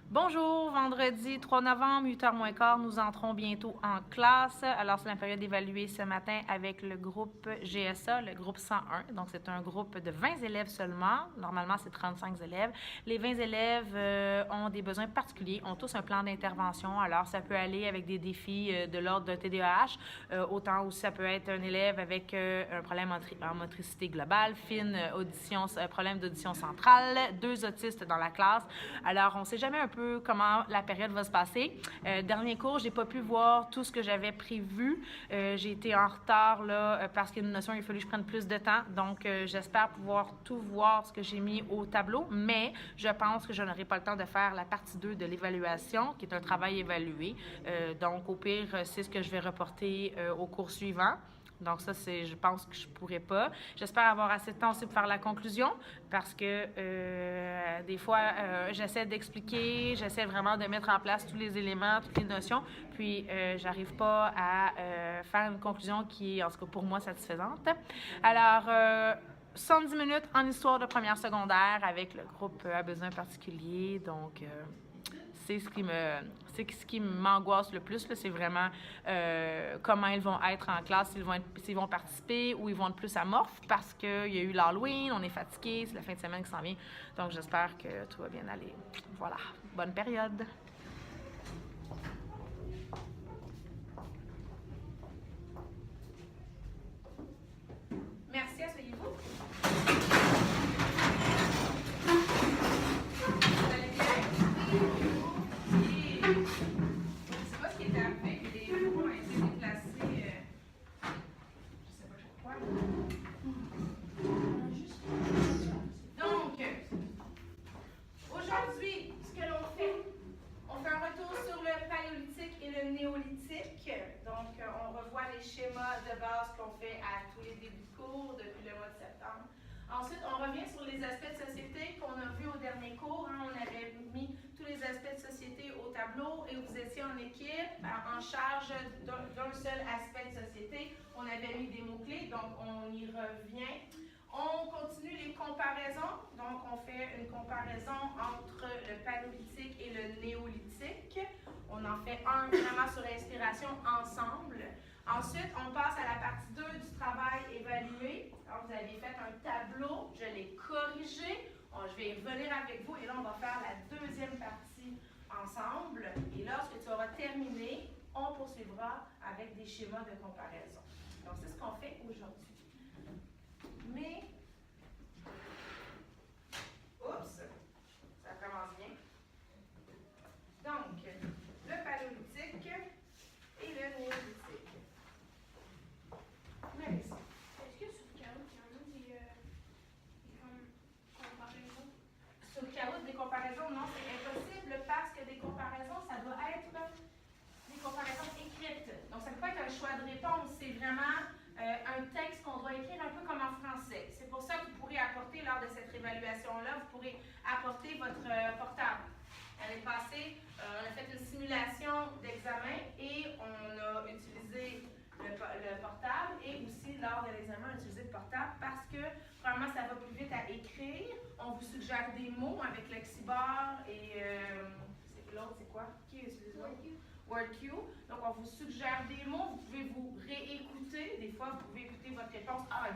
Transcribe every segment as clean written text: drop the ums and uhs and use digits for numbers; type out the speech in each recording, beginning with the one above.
Bonjour, vendredi 3 novembre, 8h moins quart, nous entrons bientôt en classe. Alors, c'est la période évaluée ce matin avec le groupe GSA, le groupe 101. Donc, c'est un groupe de 20 élèves seulement. Normalement, c'est 35 élèves. Les 20 élèves ont des besoins particuliers, ont tous un plan d'intervention. Alors, ça peut aller avec des défis de l'ordre d'un TDAH, autant aussi ça peut être un élève avec un problème en motricité globale, fine, problème d'audition centrale, 2 autistes dans la classe. Alors, on ne sait jamais un peu comment la période va se passer. Dernier cours, j'ai pas pu voir tout ce que j'avais prévu. J'ai été en retard là, parce qu'une notion, il a fallu que je prenne plus de temps. Donc, j'espère pouvoir tout voir ce que j'ai mis au tableau, mais je pense que je n'aurai pas le temps de faire la partie 2 de l'évaluation, qui est un travail évalué. Donc, au pire, c'est ce que je vais reporter au cours suivant. Donc ça, je pense que je pourrais pas. J'espère avoir assez de temps aussi pour faire la conclusion parce que des fois, j'essaie d'expliquer, j'essaie vraiment de mettre en place tous les éléments, toutes les notions, puis j'arrive pas à faire une conclusion qui est, en tout cas pour moi, satisfaisante. Alors, 70 minutes en histoire de première secondaire avec le groupe à besoins particuliers. Donc, c'est ce qui m'angoisse le plus, c'est vraiment comment ils vont être en classe, s'ils vont participer ou ils vont être plus amorphes parce qu'il y a eu l'Halloween, on est fatigué, c'est la fin de semaine qui s'en vient. Donc, j'espère que tout va bien aller. Voilà, bonne période. Merci, asseyez-vous. Vous allez bien? Oui. Je ne sais pas ce qui est arrivé, mais les bureaux ont été déplacés. Je ne sais pas pourquoi. Donc, aujourd'hui, ce que l'on fait, on fait un retour sur le paléolithique et le néolithique. Donc, on revoit les schémas de base qu'on fait à tous les débuts de cours depuis le mois de septembre. Ensuite, on revient sur les aspects de société qu'on a vus au dernier cours. On avait mis tous les aspects de société au tableau et vous étiez en équipe en charge d'un seul aspect de société. On avait mis des mots-clés, donc on y revient. On continue les comparaisons. Donc, on fait une comparaison entre le paléolithique et le néolithique. On en fait un vraiment sur l'inspiration ensemble. Ensuite, on passe à la partie 2 du travail évalué. Alors, vous aviez fait un tableau, je l'ai corrigé. Je vais y revenir avec vous et là, on va faire la deuxième partie ensemble. Et lorsque tu auras terminé, on poursuivra avec des schémas de comparaison. Donc, c'est ce qu'on fait aujourd'hui. Mais, oups, ça commence bien. Donc, le paléolithique et le néolithique. Mélissa. Est-ce que sur le carreau, il y en a des comparaisons? Sur le carreau des comparaisons, non, c'est impossible parce que des comparaisons, ça doit être des comparaisons écrites. Donc, ça ne peut pas être un choix de réponse, c'est vraiment un texte qu'on doit écrire un peu comme en français. C'est pour ça que vous pourrez apporter, lors de cette évaluation-là, vous pourrez apporter votre portable. L'année passée, on a fait une simulation d'examen et on a utilisé le portable et aussi lors de l'examen, on a utilisé le portable parce que vraiment ça va plus vite à écrire. On vous suggère des mots avec Lexibar et l'autre c'est quoi? Qui utilise WordQ. Donc on vous suggère des mots, vous pouvez vous réécouter. Des fois, vous pouvez écouter votre réponse. Ah,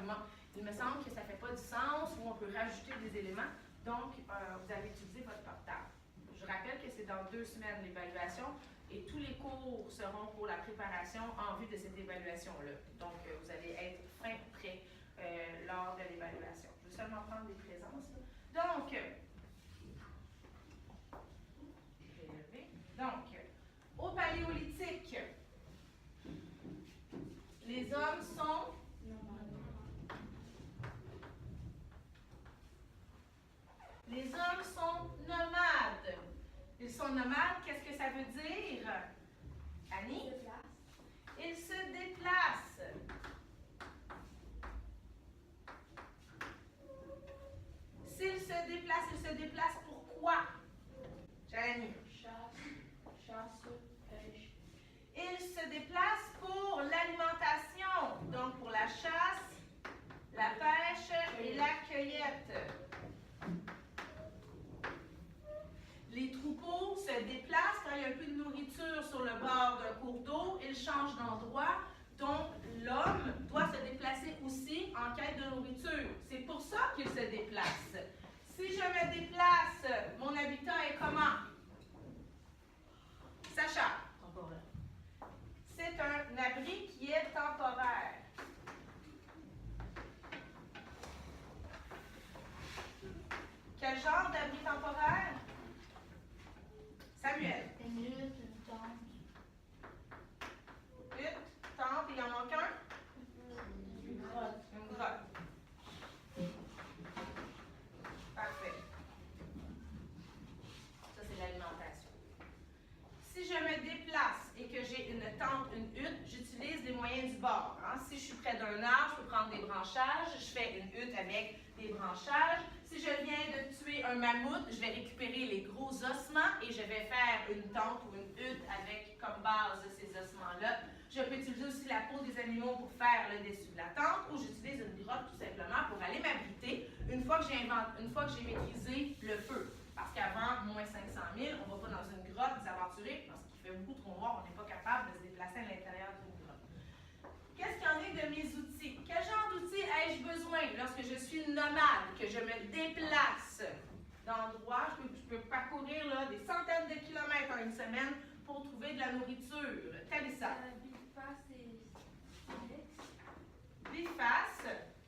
il me semble que ça ne fait pas du sens ou on peut rajouter des éléments. Donc, vous allez utiliser votre portable. Je rappelle que c'est dans 2 semaines l'évaluation et tous les cours seront pour la préparation en vue de cette évaluation-là. Donc, vous allez être fin prêt lors de l'évaluation. Je vais seulement prendre des présences. Donc, je vais lever. Donc, au paléolithique, les hommes sont nomades. Ils sont nomades, qu'est-ce que ça veut dire? Annie? Ils se déplacent. S'ils se déplacent pourquoi? Jalani? Chasse, pêche. Ils se déplacent pour l'alimentation, donc pour la chasse, la pêche et la cueillette. Les troupeaux se il change d'endroit, donc l'homme doit se déplacer aussi en quête de nourriture. C'est pour ça qu'il se déplace. Si je me déplace, mon habitat est comment? Sacha. Temporaire. C'est un abri qui est temporaire. Quel genre d'abri temporaire? Samuel. Une hutte, une tente. Hutte, tente, il en manque un? Une grotte. Une grotte. Parfait. Ça, c'est l'alimentation. Si je me déplace et que j'ai une tente, une hutte, j'utilise les moyens du bord. Hein? Si je suis près d'un arbre, je peux prendre des branchages. Je fais une hutte avec des branchages. Si je viens de tuer un mammouth, je vais récupérer les gros ossements et je vais faire une tente ou une hutte avec comme base ces ossements-là. Je peux utiliser aussi la peau des animaux pour faire le dessus de la tente ou j'utilise une grotte tout simplement pour aller m'abriter une fois que j'ai maîtrisé le feu. Parce qu'avant, moins 500 000, on ne va pas dans une grotte s'aventurer parce qu'il fait beaucoup trop noir, on n'est pas capable de se déplacer à l'intérieur d'une grotte. Qu'est-ce qu'il y en est de mes outils? Quel genre d'outils ai-je besoin lorsque je suis nomade, que je me déplace d'endroits? Je peux parcourir là, des centaines de kilomètres en une semaine pour trouver de la nourriture. Talissa. Biface et silex. Biface,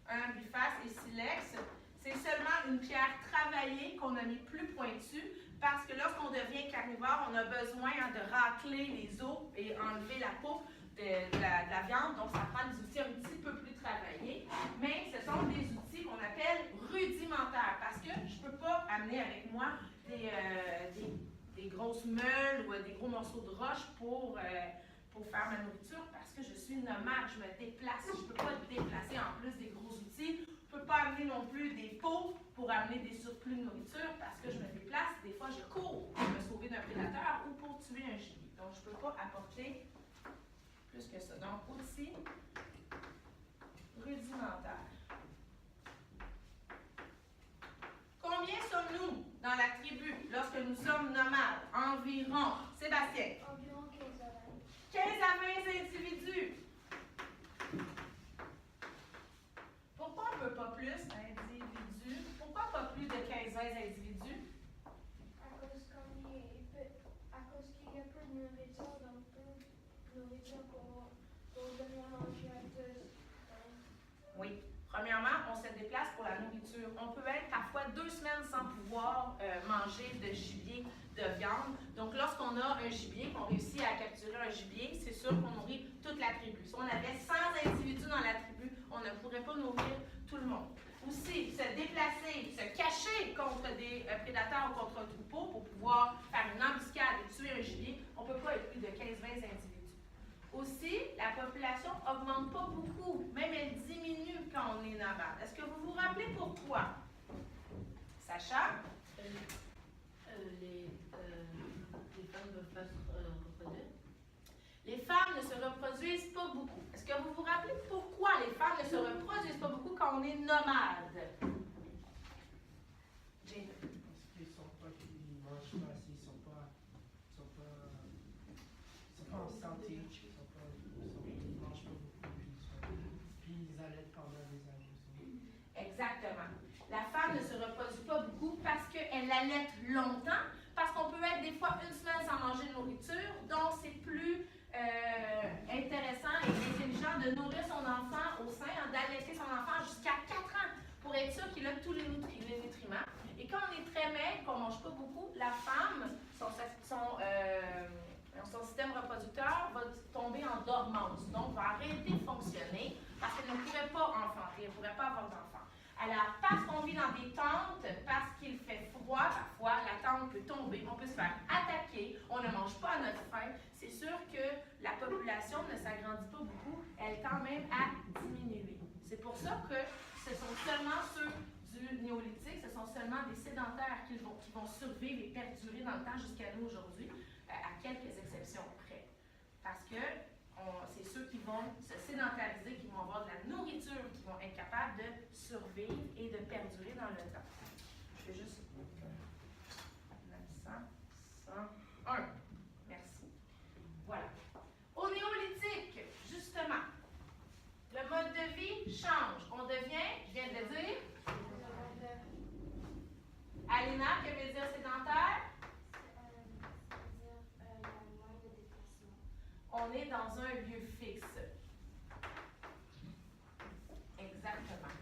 un biface et silex, c'est seulement une pierre travaillée qu'on a mis plus pointue parce que lorsqu'on devient carnivore, on a besoin de racler les os et enlever la peau de la viande, donc ça prend des outils un petit peu plus travaillés, mais ce sont des outils qu'on appelle rudimentaires parce que je ne peux pas amener avec moi des grosses meules ou des gros morceaux de roche pour faire ma nourriture parce que je suis nomade, je me déplace, je ne peux pas me déplacer en plus des gros outils, je ne peux pas amener non plus des pots pour amener des surplus de nourriture parce que je me déplace, des fois je cours pour me sauver d'un prédateur ou pour tuer un gibier, donc je ne peux pas apporter plus que ça. Donc, outils rudimentaires. Combien sommes-nous dans la tribu lorsque nous sommes nomades? Environ. Sébastien. Environ 15 à 20. 15 à 20 individus. Pourquoi on ne peut pas plus d'individus? Pourquoi pas plus de 15-20 individus? À cause qu'il y a peu de nourriture, donc peu de nourriture pour donner à manger à tous. Oui. Premièrement, on se déplace pour la nourriture. On peut être parfois 2 semaines sans pouvoir manger de gibier, de viande. Donc, lorsqu'on a un gibier, qu'on réussit à capturer un gibier, c'est sûr qu'on nourrit toute la tribu. Si on avait 100 individus dans la tribu, on ne pourrait pas nourrir tout le monde. Aussi, se déplacer, se cacher contre des prédateurs ou contre un troupeau pour pouvoir faire une embuscade et tuer un gibier, on ne peut pas être plus de 15-20 individus. Aussi, la population n'augmente pas beaucoup, même elle diminue quand on est nomade. Est-ce que vous vous rappelez pourquoi? Sacha? Les femmes ne peuvent pas se reproduire. Les femmes ne se reproduisent pas beaucoup. Est-ce que vous vous rappelez pourquoi les femmes ne se reproduisent pas beaucoup quand on est nomade? Jane. Parce qu'ils mangent pas assez, ils sont pas en santé, ils mangent pas beaucoup, puis ils allaitent pendant des années aussi. Exactement. La femme ne se reproduit pas beaucoup parce qu'elle allait longtemps, parce qu'on peut être des fois une semaine sans manger de nourriture, donc c'est plus intéressant et intelligent de nourrir son enfant au sein, d'allaiter son enfant jusqu'à 4 ans pour être sûr qu'il a tous les nutriments. Et quand on est très maigre, qu'on ne mange pas beaucoup, la femme, son système reproducteur va tomber en dormance, donc va arrêter de fonctionner parce qu'elle ne pourrait pas enfanter, elle ne pourrait pas avoir d'enfant. Alors, parce qu'on vit dans des tentes, parce qu'il fait froid, parfois la tente peut tomber, on peut se faire attaquer, on ne mange pas à notre faim, c'est sûr que la population ne s'agrandit pas beaucoup, elle tend même à diminuer. C'est pour ça que ce sont seulement ceux du néolithique, ce sont seulement des sédentaires qui vont survivre et perdurer dans le temps jusqu'à nous aujourd'hui, à quelques exceptions près. Parce que c'est ceux qui vont se sédentariser, qui vont avoir de la nourriture, qui vont être capables de survivre et de perdurer dans le temps. Je vais juste 900, 101. Merci. Voilà. Au néolithique, change. On devient, je viens de le dire, Alina, que veut dire sédentaire? On est dans un lieu fixe. Exactement.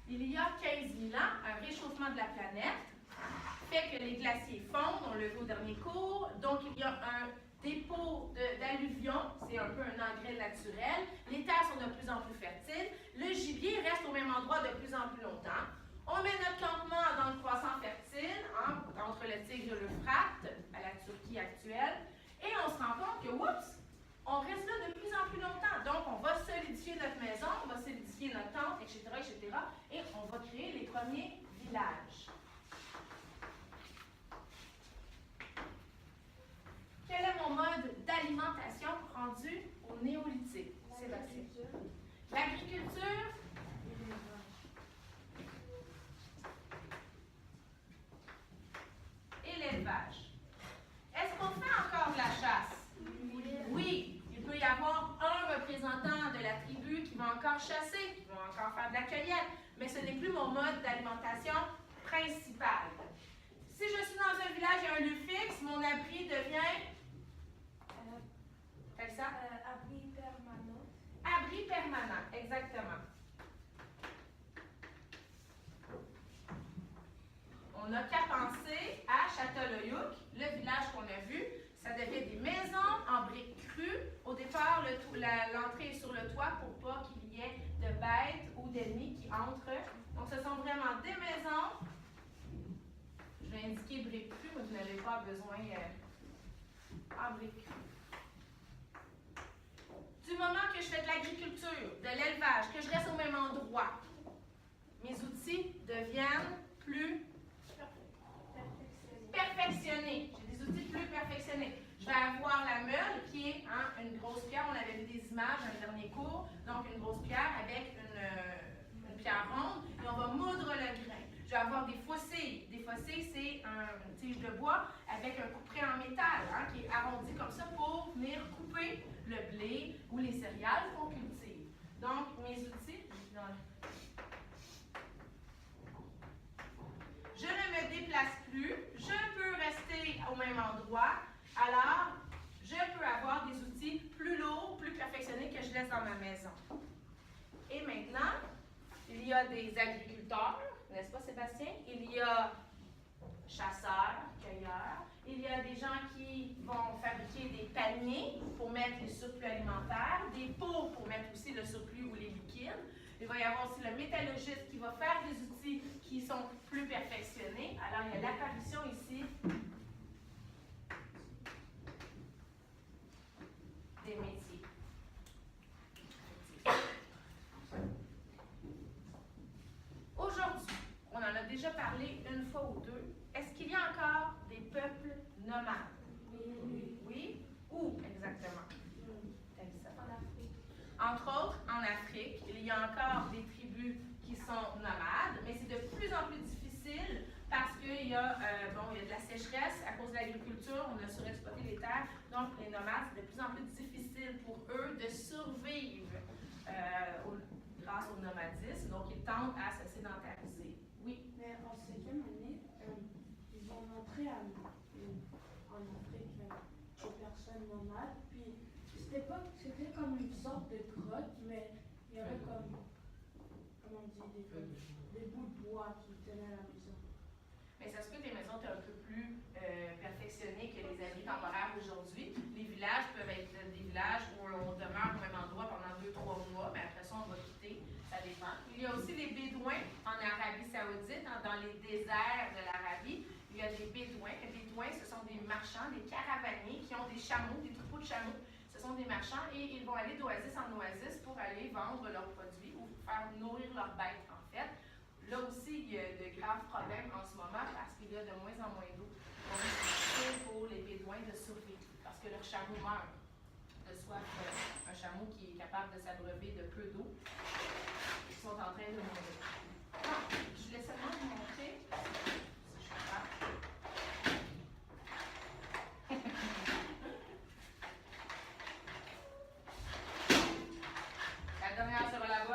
Il y a 15 000 ans, un réchauffement de la planète fait que les glaciers fondent, on l'a vu au dernier cours, donc il y a un dépôt d'alluvions, c'est un peu un engrais naturel, les terres sont de plus en plus fertiles, le gibier reste au même endroit de plus en plus longtemps. On met notre campement dans le croissant fertile, entre le Tigre et l'Euphrate, à la Turquie actuelle, et on se rend compte que, oups, on reste là de plus en plus longtemps. Donc, on va solidifier notre maison, on va solidifier notre tente, etc., et on va créer les premiers villages. Quel est mon mode d'alimentation rendu au néolithique? Sébastien. L'agriculture. Et l'élevage. Est-ce qu'on fait encore de la chasse? Oui. Il peut y avoir un représentant de la tribu qui va encore chasser, qui va encore faire de la cueillette, mais ce n'est plus mon mode d'alimentation principal. Si je suis dans un village et un lieu fixe, mon abri devient... Quel ça? Abri permanent. Abri permanent, exactement. On n'a qu'à penser à Château-le-Youc, le village qu'on a vu. Ça devient des maisons en briques crues. Au départ, l'entrée est sur le toit pour pas qu'il y ait de bêtes ou d'ennemis qui entrent. Donc, ce sont vraiment des maisons. Je vais indiquer briques crues, mais vous n'avez pas besoin en briques crues. Du moment que je fais de l'agriculture, de l'élevage, que je reste au même endroit, mes outils deviennent plus perfectionnés. J'ai des outils plus perfectionnés. Je vais avoir la meule qui est une grosse pierre. On avait vu des images dans le dernier cours. Donc, une grosse pierre avec une pierre ronde. Et on va moudre le grain. Je vais avoir des faucilles. Des faucilles, c'est une tige de bois avec un couperet en métal qui est arrondi comme ça pour venir couper le blé ou les céréales qu'on cultive. Donc, mes outils, je ne me déplace plus, je peux rester au même endroit, alors je peux avoir des outils plus lourds, plus perfectionnés que je laisse dans ma maison. Et maintenant, il y a des agriculteurs, n'est-ce pas Sébastien? Il y a chasseurs, cueilleurs, il y a des gens qui vont fabriquer des paniers pour mettre les surplus alimentaires, des pots pour mettre aussi le surplus ou les liquides. Il va y avoir aussi le métallurgiste qui va faire des outils qui sont plus perfectionnés. Alors, il y a l'apparition ici des métiers. Aujourd'hui, on en a déjà parlé une fois ou deux. Est-ce qu'il y a encore des peuples nomades? Oui. Oui? Où exactement? En Afrique. Entre autres, en Afrique, il y a encore des tribus qui sont nomades, mais c'est de plus en plus difficile parce qu'il y a de la sécheresse à cause de l'agriculture, on a surexploité les terres, donc les nomades, c'est de plus en plus difficile pour eux de survivre grâce au nomadisme, donc ils tendent à se sédentariser. Oui? Mais en 5e année, ils ont montré en Afrique aux personnes nomades, puis c'était comme une sorte de grotte, mais il y avait comme, comment on dit, des bouts de bois qui tenaient la maison. Mais ça se peut que les maisons soient un peu plus perfectionnées que les abris temporaires aujourd'hui. Les villages peuvent être des villages où on demeure au même endroit pendant 2-3 mois, mais après ça, on va quitter. Ça dépend. Il y a aussi les bédouins en Arabie Saoudite, dans les déserts de l'Arabie. Il y a des bédouins. Les bédouins, ce sont des marchands, des caravaniers qui ont des chameaux, des troupeaux de chameaux. Ce sont des marchands et ils vont aller d'oasis en oasis pour aller vendre leurs produits ou faire nourrir leurs bêtes, en fait. Là aussi, il y a de graves problèmes en ce moment parce qu'il y a de moins en moins d'eau. Donc, c'est difficile pour les bédouins de survivre parce que leur chameau meurt de soif. Un chameau qui est capable de s'abreuver de peu d'eau. Ils sont en train de mourir. Je voulais seulement vous montrer, si je suis capable. La dernière sera là-bas.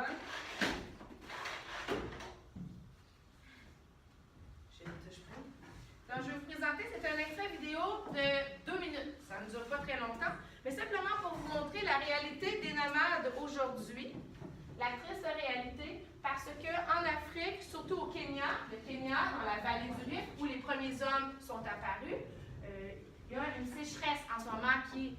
qu'en Afrique, surtout au Kenya, le Kenya, dans la vallée du Rift, où les premiers hommes sont apparus, il y a une sécheresse en ce moment qui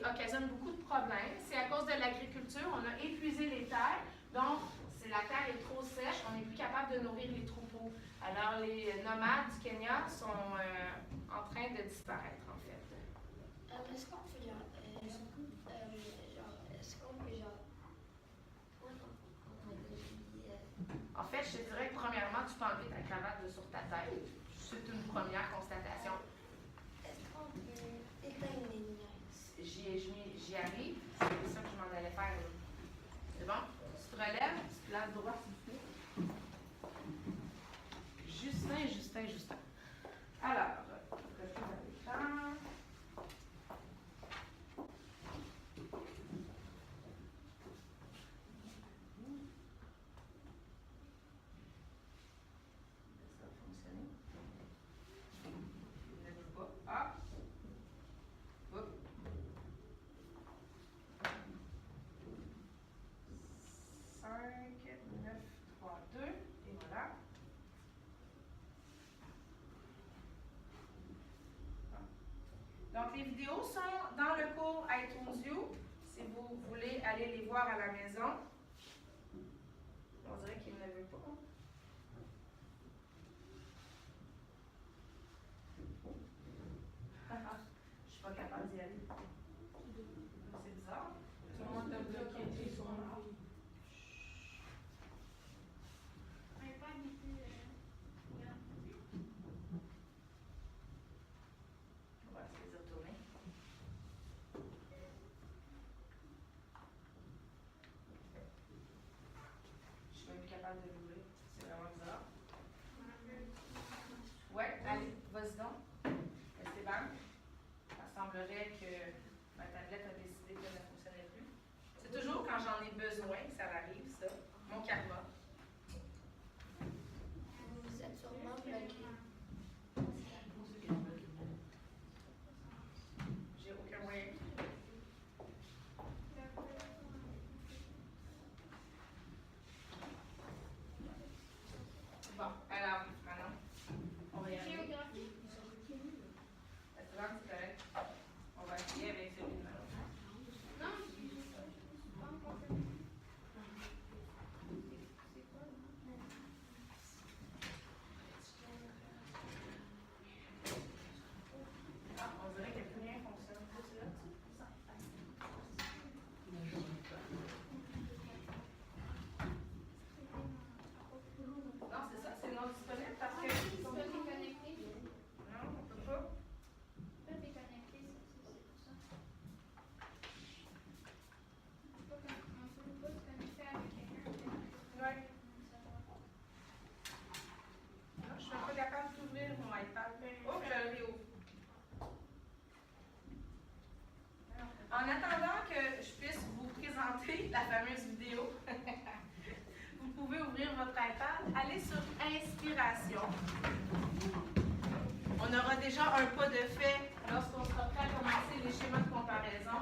occasionne beaucoup de problèmes. C'est à cause de l'agriculture. On a épuisé les terres. Donc, si la terre est trop sèche, on n'est plus capable de nourrir les troupeaux. Alors, les nomades du Kenya sont en train de disparaître, en fait. Est-ce qu'on peut En fait, je te dirais que premièrement, tu peux enlever ta cravate de sur ta tête. C'est une première constatation. est-ce qu'on peut éteindre les lumières? J'y arrive. C'est ça que je m'en allais faire. Là. C'est bon? Tu te relèves, tu te laves droit, s'il te plaît. Justin. Alors, recule dans l'écran. Ça va fonctionner. Ne bouge pas. Ah! Oups. 5, 9, 3, 2, et voilà. Donc, les vidéos sont dans le cours iTunes U, si vous voulez aller les voir à la maison. On dirait qu'il ne veut pas. Je suis pas capable d'y aller. C'est bizarre. Tout le monde t'a bloqué sur mon art. On va essayer de retourner. Je suis même plus capable de l'ouvrir. C'est vraiment bizarre. Ouais, allez, vas-y donc. Esteban, ça semblerait que ma tablette a décidé qu'elle ne fonctionnait plus. C'est toujours quand j'en ai besoin que ça arrive, ça. Mon karma. Vous êtes sûrement bloqué. J'ai aucun moyen. Bon, alors, maintenant, on va y arriver. Esteban, c'est correct. On va essayer avec celui de Manon. Non, je suis pas encore fait. Ah, on dirait que plus rien fonctionne. C'est là, non, c'est ça, c'est non disponible parce que. On peut déconnecter. Non, on peut pas. On peut déconnecter, c'est pour ça. On peut pas se connecter avec quelqu'un. Ouais. Non, je suis pas capable d'ouvrir mon iPad. Oh, je le réouvre. En attendant que je puisse vous présenter la fameuse vidéo, vous pouvez ouvrir votre iPad, aller sur Inspiration. On aura déjà un pas de fait lorsqu'on sera prêt à commencer les schémas de comparaison.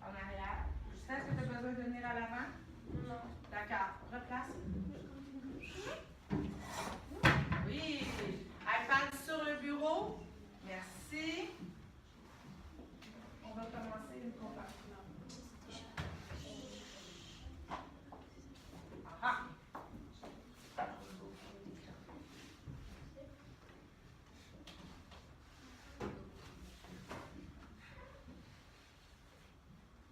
En arrière. Justin, est-ce que tu as besoin de venir à l'avant? Non. D'accord. Replace. Oui. iPad sur le bureau. Merci. On va commencer une comparaison. Ah.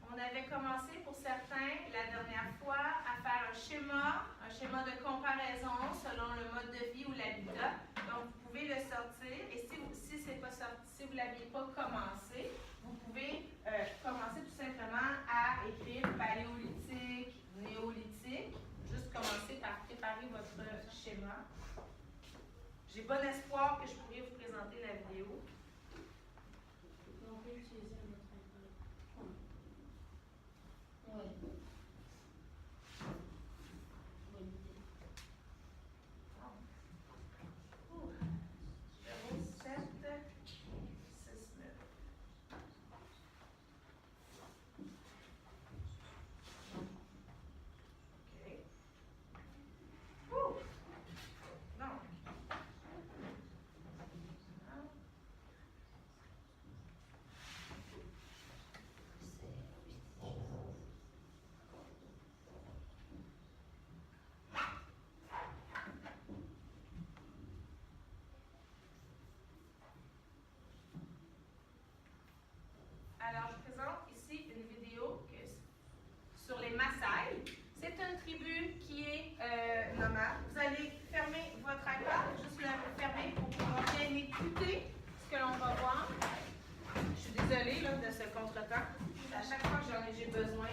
On avait commencé pour certains la dernière fois à faire un schéma de comparaison selon le mode de vie ou l'habitat. Donc, vous pouvez le sortir et si c'est pas sorti, si vous ne l'aviez pas commencé, vous pouvez commencer tout simplement à écrire paléolithique, néolithique. Juste commencer par préparer votre schéma. J'ai bon espoir que je pourrai vous présenter la vidéo. On peut utiliser un autre iPad. Ouais. Bonne idée. 07. Alors, je présente ici une vidéo sur les Maasai. C'est une tribu qui est nomade. Vous allez fermer votre iPad, juste le fermer pour pouvoir bien écouter ce que l'on va voir. Je suis désolée là, de ce contretemps. À chaque fois que j'ai besoin.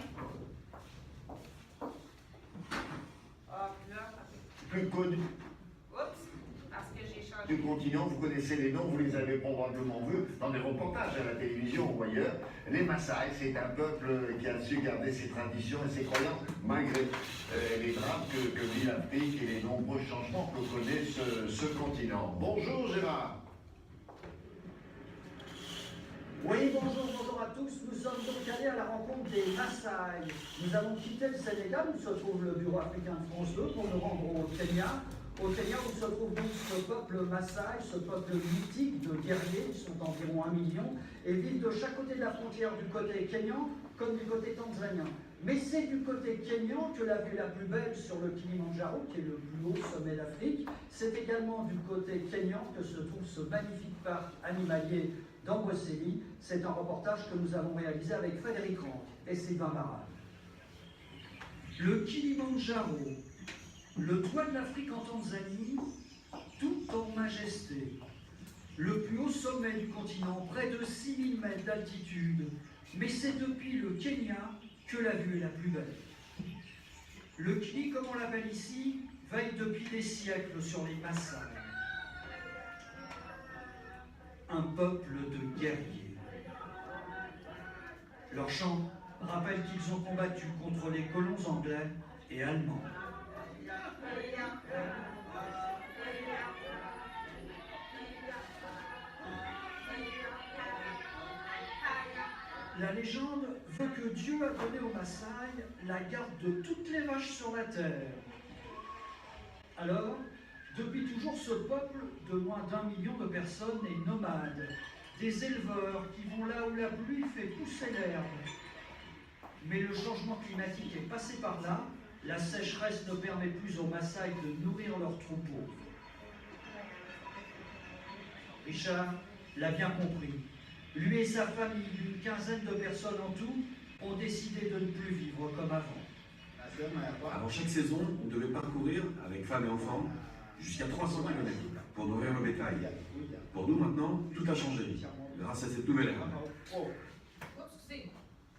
Ah, puis là, Plus connu oups, parce que j'ai changé. du continent, vous connaissez les noms, vous les avez probablement vus dans des reportages à la télévision ou ailleurs. Les Maasai, c'est un peuple qui a su garder ses traditions et ses croyances malgré les drames que vit l'Afrique et les nombreux changements que connaît ce continent. Bonjour Gérard. Oui, bonjour à tous. Nous sommes donc allés à la rencontre des Maasai. Nous avons quitté le Sénégal, où se trouve le bureau africain de France 2, pour nous rendre au Kenya. Au Kenya, où se trouve donc ce peuple Maasai, ce peuple mythique de guerriers, ils sont environ 1 million, et vivent de chaque côté de la frontière, du côté kenyan comme du côté tanzanien. Mais c'est du côté kenyan que la vue la plus belle sur le Kilimandjaro, qui est le plus haut sommet d'Afrique. C'est également du côté kenyan que se trouve ce magnifique parc animalier d'Amboseli. C'est un reportage que nous avons réalisé avec Frédéric Ranck et Sylvain Barral. Le Kilimandjaro, le toit de l'Afrique en Tanzanie, tout en majesté. Le plus haut sommet du continent, près de 6000 mètres d'altitude. Mais c'est depuis le Kenya que la vue est la plus belle. Le Kili, comme on l'appelle ici, veille depuis des siècles sur les Maasai. Un peuple de guerriers. Leur chant rappelle qu'ils ont combattu contre les colons anglais et allemands. La légende veut que Dieu a donné aux Maasai la garde de toutes les vaches sur la terre. Alors, depuis toujours, ce peuple de moins d'1 million de personnes est nomade. Des éleveurs qui vont là où la pluie fait pousser l'herbe. Mais le changement climatique est passé par là. La sécheresse ne permet plus aux Maasai de nourrir leurs troupeaux. Richard l'a bien compris. Lui et sa famille, d'une quinzaine de personnes en tout, ont décidé de ne plus vivre comme avant. Avant chaque saison, on devait parcourir, avec femmes et enfants, jusqu'à 300 km pour nourrir le bétail. Pour nous maintenant, tout a changé, grâce à cette nouvelle ère.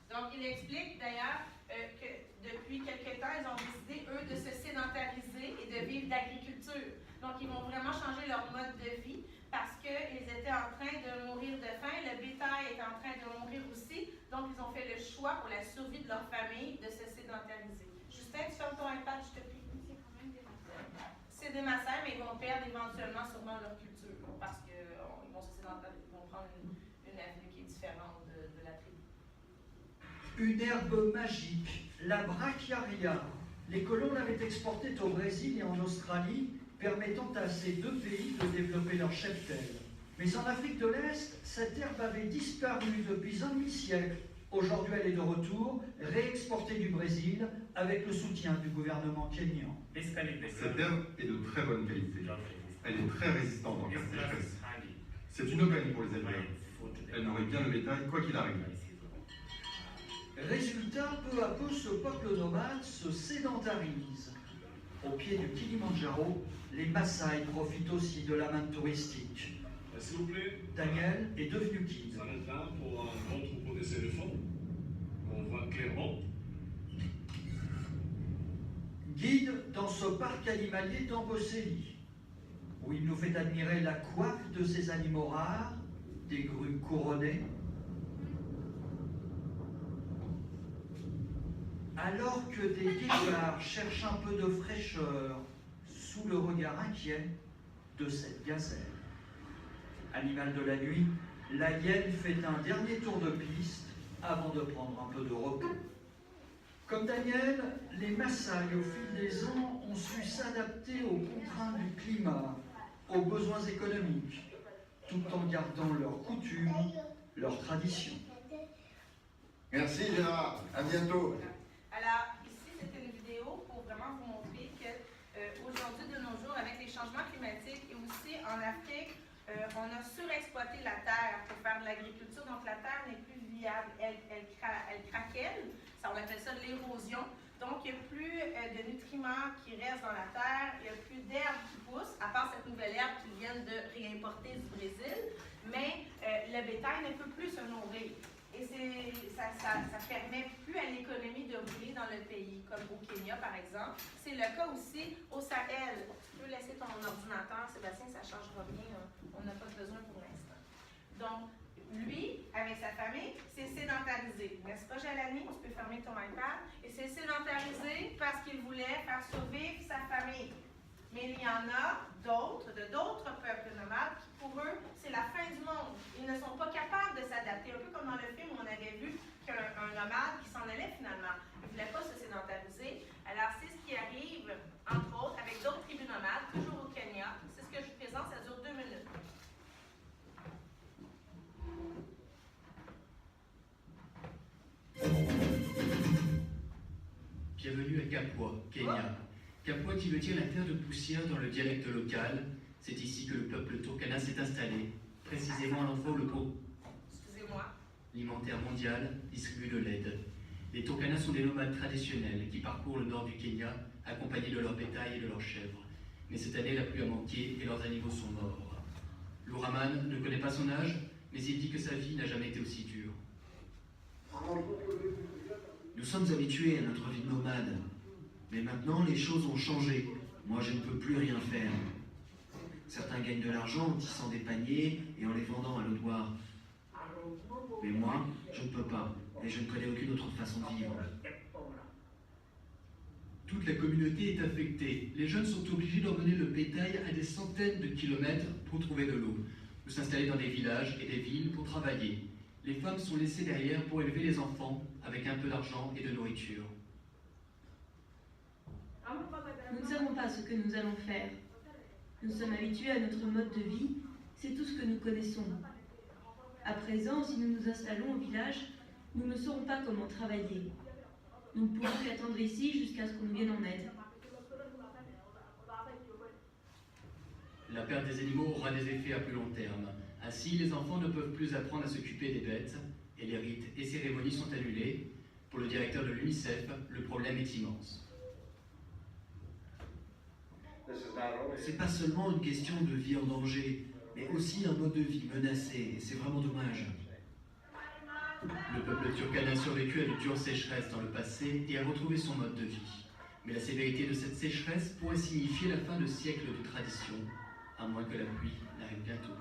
Donc, il explique d'ailleurs que depuis quelque temps, ils ont décidé, eux, de se sédentariser et de vivre d'agriculture. Donc, ils vont vraiment changer leur mode de vie parce qu'ils étaient en train de mourir de faim, le bétail était en train de mourir aussi. Donc, ils ont fait le choix pour la survie de leur famille de se sédentariser. Justin, tu fermes ton iPad, je te prie. C'est quand même des Maasai. C'est des Maasai, mais ils vont perdre éventuellement sûrement leur culture parce qu'ils vont se sédentariser, ils vont prendre une avenue qui est différente de la tribu. Une herbe magique, la brachiaria. Les colons l'avaient exportée au Brésil et en Australie, permettant à ces deux pays de développer leur cheptel. Mais en Afrique de l'Est, cette herbe avait disparu depuis un demi-siècle. Aujourd'hui, elle est de retour, réexportée du Brésil, avec le soutien du gouvernement kényan. Cette herbe est de très bonne qualité. Elle est très résistante en cas de sécheresse. C'est une aubaine pour les éleveurs. Elle nourrit bien le bétail, quoi qu'il arrive. Résultat, peu à peu, ce peuple nomade se sédentarise. Au pied du Kilimandjaro, les Maasai profitent aussi de la manne touristique. S'il vous plaît, Daniel est devenu guide. ça reste là pour un grand troupeau des éléphants, qu'on voit clairement. Guide dans ce parc animalier d'Amboseli, où il nous fait admirer la coiffe de ces animaux rares, des grues couronnées. Alors que des guépards cherchent un peu de fraîcheur sous le regard inquiet de cette gazelle. Animal de la nuit, la hyène fait un dernier tour de piste avant de prendre un peu de repos. Comme Daniel, les Maasai, au fil des ans, ont su s'adapter aux contraintes du climat, aux besoins économiques, tout en gardant leurs coutumes, leurs traditions. Merci Gérard, à bientôt. Alors, ici, c'est une vidéo pour vraiment vous montrer qu'aujourd'hui, de nos jours, avec les changements climatiques et aussi en Afrique, on a surexploité la terre pour faire de l'agriculture. Donc, la terre n'est plus viable, elle craquelle. Ça, on appelle ça l'érosion. Donc, il n'y a plus de nutriments qui restent dans la terre, il n'y a plus d'herbe qui pousse, à part cette nouvelle herbe qu'ils viennent de réimporter du Brésil, mais le bétail ne peut plus se nourrir. Et ça ne permet plus à l'économie de rouler dans le pays, comme au Kenya, par exemple. C'est le cas aussi au Sahel. Tu peux laisser ton ordinateur, Sébastien, ça ne changera rien. Hein. On n'a pas besoin pour l'instant. Donc, lui, avec sa famille, c'est sédentarisé. N'est-ce pas, Jalani? Tu peux fermer ton iPad. Et c'est sédentarisé parce qu'il voulait faire survivre sa famille. Mais il y en a d'autres, d'autres peuples nomades, qui pour eux, c'est la fin du monde. Ils ne sont pas capables de s'adapter. Un peu comme dans le film où on avait vu qu'un nomade qui s'en allait finalement. Il ne voulait pas se sédentariser. Alors, c'est ce qui arrive, entre autres, avec d'autres tribus nomades, toujours au Kenya. C'est ce que je vous présente, ça dure 2 minutes. Bienvenue à Kapwa, Kenya. Kapwa qui veut dire la terre de poussière dans le dialecte local. C'est ici que le peuple Turkana s'est installé, précisément à l'endroit où le groupe alimentaire mondial distribue de l'aide. Les Turkana sont des nomades traditionnels qui parcourent le nord du Kenya accompagnés de leur bétail et de leurs chèvres. Mais cette année, la pluie a manqué et leurs animaux sont morts. Louraman ne connaît pas son âge, mais il dit que sa vie n'a jamais été aussi dure. Nous sommes habitués à notre vie nomade, mais maintenant les choses ont changé. Moi, je ne peux plus rien faire. Certains gagnent de l'argent en tissant des paniers et en les vendant à l'eau de boire. Mais moi, je ne peux pas, et je ne connais aucune autre façon de vivre. Toute la communauté est affectée. Les jeunes sont obligés d'emmener le bétail à des centaines de kilomètres pour trouver de l'eau, ou s'installer dans des villages et des villes pour travailler. Les femmes sont laissées derrière pour élever les enfants avec un peu d'argent et de nourriture. Nous ne savons pas ce que nous allons faire. Nous sommes habitués à notre mode de vie, c'est tout ce que nous connaissons. À présent, si nous nous installons au village, nous ne saurons pas comment travailler. Nous ne pourrons qu'attendre ici jusqu'à ce qu'on nous vienne en aide. La perte des animaux aura des effets à plus long terme. Ainsi, les enfants ne peuvent plus apprendre à s'occuper des bêtes, et les rites et cérémonies sont annulés. Pour le directeur de l'UNICEF, le problème est immense. C'est pas seulement une question de vie en danger, mais aussi un mode de vie menacé, et c'est vraiment dommage. Le peuple turkana a survécu à de dures sécheresses dans le passé et a retrouvé son mode de vie. Mais la sévérité de cette sécheresse pourrait signifier la fin de siècles de tradition, à moins que la pluie n'arrive bientôt.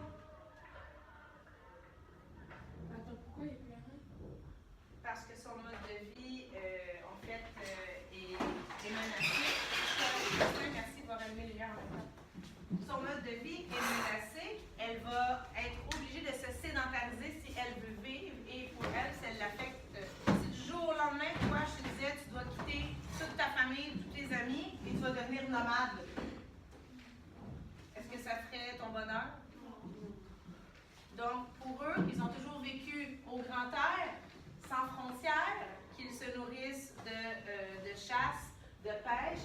Parce que son mode de vie, en fait, est menacé. Merci, va rallumer les lumières en même temps. Son mode de vie est menacé. Elle va être obligée de se sédentariser si elle veut vivre. Et pour elle, ça l'affecte. Si du jour au lendemain, toi, je te disais, tu dois quitter toute ta famille, tous tes amis, et tu vas devenir nomade. Est-ce que ça ferait ton bonheur? Donc, pour eux, ils ont toujours vécu au grand air, sans frontières, qu'ils se nourrissent de chasse, de pêche,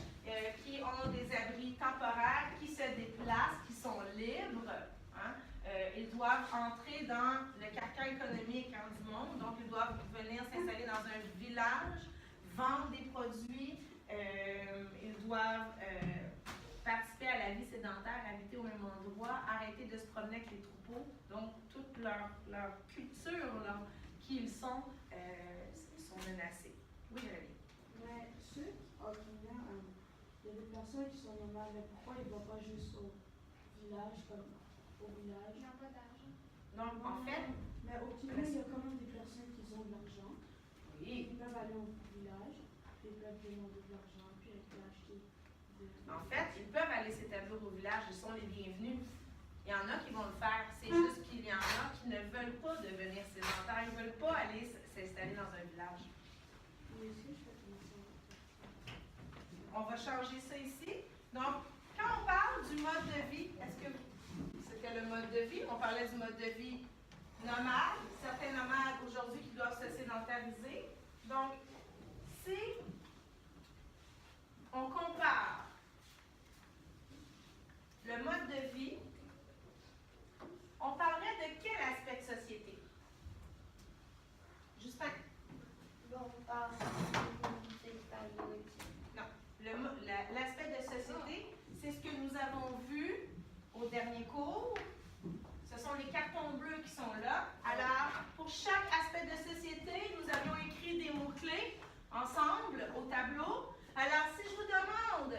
qui ont des abris temporaires, qui se déplacent, qui sont libres. Hein? Ils doivent entrer dans le carcan économique du monde, donc ils doivent venir s'installer dans un village, vendre des produits, ils doivent participer à la vie sédentaire, habiter au même endroit, arrêter de se promener avec les troupeaux. Donc, toute leur culture, qui ils sont menacés. Oui, Rémi. Mais ceux au Kenya, il y a des personnes qui sont nomades, mais pourquoi ils ne vont pas juste au village, comme au village? Ils n'ont pas d'argent. Donc, en fait... Mais au Kenya, il y a quand même des personnes qui ont de l'argent. Oui. Ils peuvent aller au village, ils peuvent demander de l'argent, puis ils peuvent acheter des... En fait, ils peuvent aller s'établir au village, ils sont les bienvenus. Il y en a qui vont le faire, c'est juste qu'il y en a qui ne veulent pas devenir sédentaires, ils ne veulent pas aller s'installer dans un village. On va changer ça ici. Donc, quand on parle du mode de vie, est-ce que c'était le mode de vie? On parlait du mode de vie nomade. Certains nomades aujourd'hui qui doivent se sédentariser. Donc, si on compare le mode de vie, on parlerait de quel aspect de société? ensemble au tableau. Alors, si je vous demande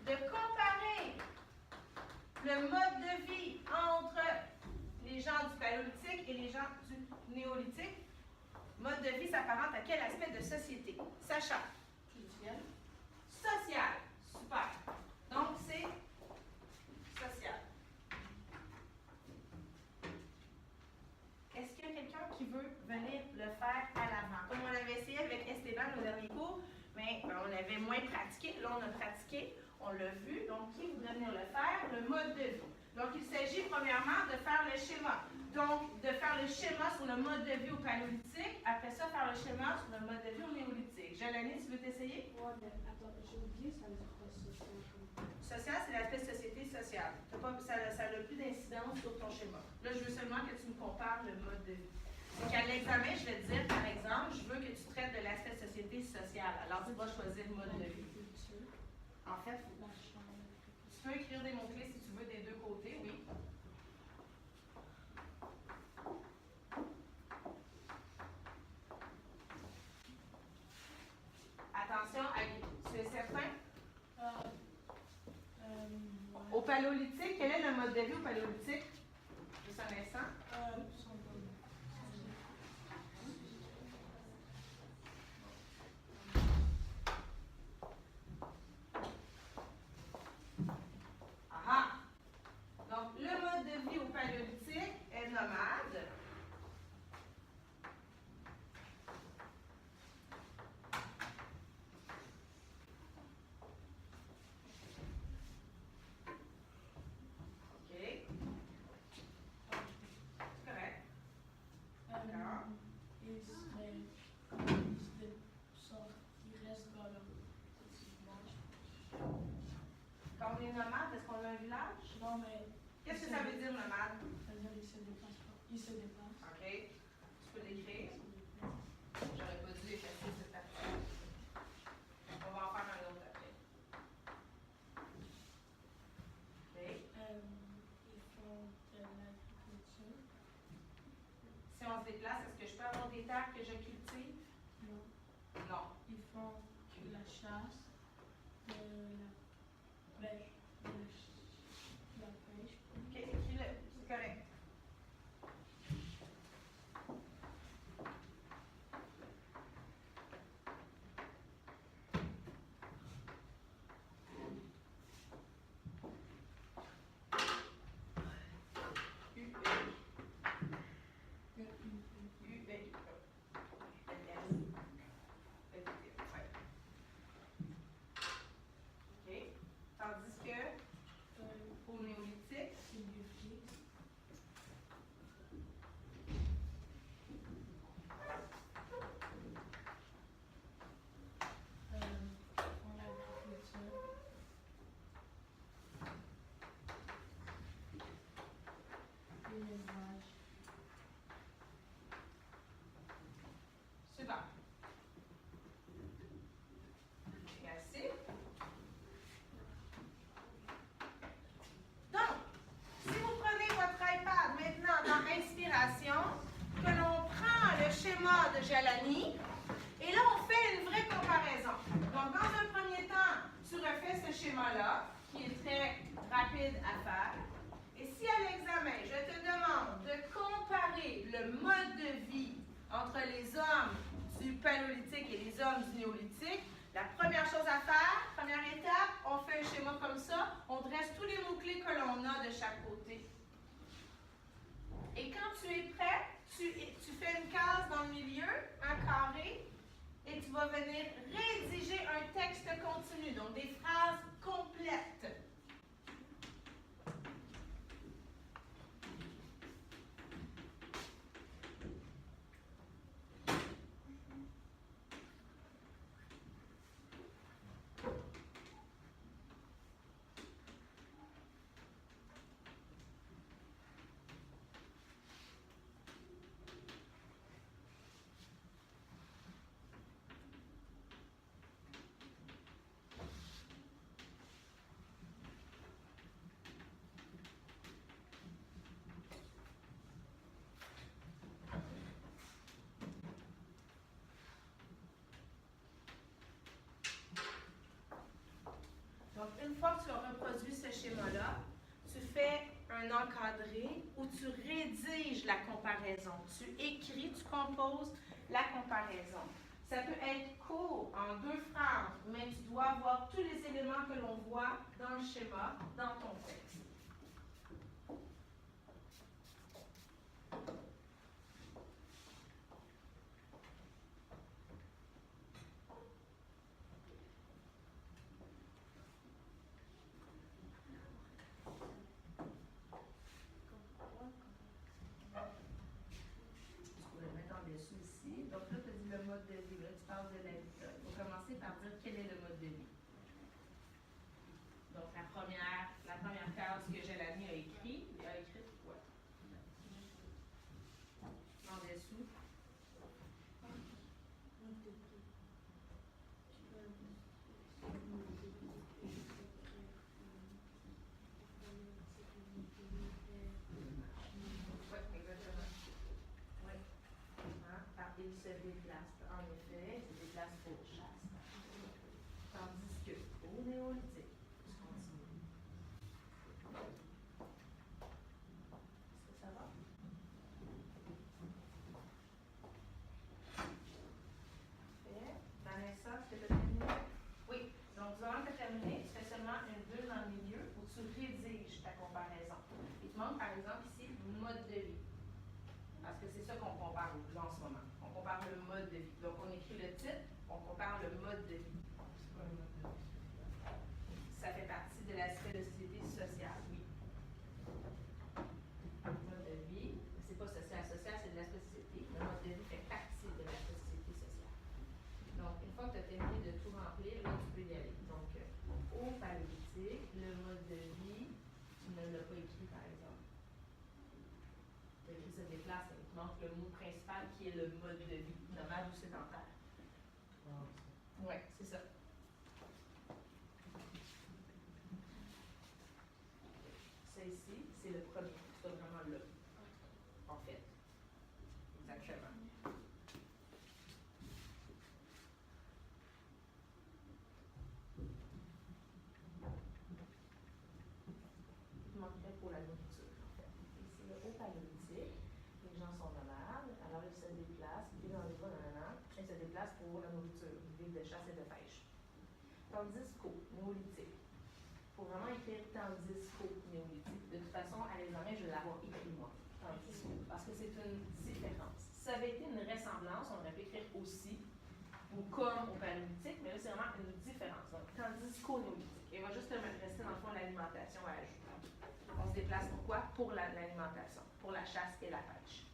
de comparer le mode de vie entre les gens du paléolithique et les gens du néolithique, mode de vie s'apparente à quel aspect de société? Sacha. Culturel. Social. Super. Donc, c'est social. Est-ce qu'il y a quelqu'un qui veut venir le faire à l'avant? Comme on avait essayé avec Esteban au dernier cours, mais on avait moins pratiqué. Là, on a pratiqué, on l'a vu. Donc, qui voudrait venir le faire? Le mode de vie. Donc, il s'agit premièrement de faire le schéma. Donc, de faire le schéma sur le mode de vie au paléolithique. Après ça, faire le schéma sur le mode de vie au néolithique. Jalani, tu veux t'essayer? Ouais, mais attends, j'ai oublié, ça veut dire quoi, social? Social, c'est l'aspect société sociale. Ça n'a plus d'incidence sur ton schéma. Là, je veux seulement que tu me compares le mode de vie. C'est qu'à l'examen, je vais te dire, par exemple, je veux que tu traites de l'aspect société sociale. Alors, tu vas choisir le mode de vie. En fait, tu peux écrire des mots-clés si tu veux des deux côtés, oui. Attention, tu es certain? Au paléolithique, quel est le mode de vie au paléolithique? Juste un instant. Ah! Donc, le mode de vie au paléolithique est nomade. Quand on est nomade, est-ce qu'on a un village? Non, mais. Qu'est-ce que ça veut dire nomade? Ça veut dire qu'il se déplace pas. Il se déplace. OK. Tu peux l'écrire. J'aurais pas dû effacer cette partie. On va en faire un autre après. OK. Ils font de l'agriculture. Si on se déplace, est-ce que je peux avoir des terres que je cultive? Non. Non. Ils font de la chasse, de la pêche. De la pêche. OK, écris-le. C'est correct. Tandis que au néolithique, c'est du fixe. Font l'agriculture. L'élevage. super. Merci. Donc, si vous prenez votre iPad maintenant dans Inspiration, que l'on prend le schéma de Jalani, et là, on fait une vraie comparaison. Donc, dans un premier temps, tu refais ce schéma-là, qui est très rapide à faire. Et si à l'examen, je te demande de comparer le mode de vie entre les hommes du paléolithique et les hommes du néolithique, la première chose à faire, première étape, on fait un schéma comme ça, on dresse tous les mots-clés que l'on a de chaque côté. Et quand tu es prêt, tu fais une case dans le milieu, un carré, et tu vas venir rédiger un texte continu, donc des phrases complètes. schéma-là, tu fais un encadré où tu rédiges la comparaison. Tu écris, tu composes la comparaison. Ça peut être court, en 2 phrases, mais tu dois avoir tous les éléments que l'on voit dans le schéma, dans ton texte. Donc là, tu as dit le mode de vie. Là, tu parles de l'habitat. Il faut commencer par dire quel est le mode de vie. Donc, la première case que Jelani a écrite quoi? En dessous. Il se déplace, en effet, il se déplace pour chasse. Tandis que au néolithique, je continue. Est-ce que ça va? Parfait. Vanessa, est-ce que tu as terminé? Oui. Donc, durant que tu as terminé, tu fais seulement une bulle dans le milieu où tu rédiges ta comparaison. Il te manque, par exemple, ici, mode de vie. Parce que c'est ça qu'on compare en ce moment. On compare le mode de vie. Donc, on écrit le titre, on compare le mode de vie. Ça fait partie de l'aspect de société sociale, oui. Le mode de vie, c'est pas social. Social, c'est de la société. Le mode de vie fait partie de la société sociale. Donc, une fois que tu as terminé de tout remplir, là, tu peux y aller. Donc, au paléolithique, le mode de vie, tu ne l'as pas écrit, par exemple. Tu as écrit se déplace, il te manque le mot principal qui est le mode de vie, nomade ou sédentaire. Oui, c'est ça. Ça ici, c'est le premier. C'est vraiment là. En fait. Exactement. Il manquerait pour la nourriture, en fait. Ici, le haut paléolithique. Les gens sont nomades, alors ils se déplacent, ils vivent dans les bois, ils se déplacent pour la nourriture, ils vivent de chasse et de pêche. Tandis qu'au néolithique, il faut vraiment écrire tandis qu'au néolithique. De toute façon, à l'examen, je vais l'avoir écrit moi, tandis qu'au, parce que c'est une différence. Si ça avait été une ressemblance, on aurait pu écrire aussi, ou comme au paléolithique, mais là, c'est vraiment une différence. Donc, tandis qu'au néolithique. Et il va juste rester dans le fond l'alimentation à ajouter. On se déplace pourquoi? Pour l'alimentation, pour la chasse et la pêche.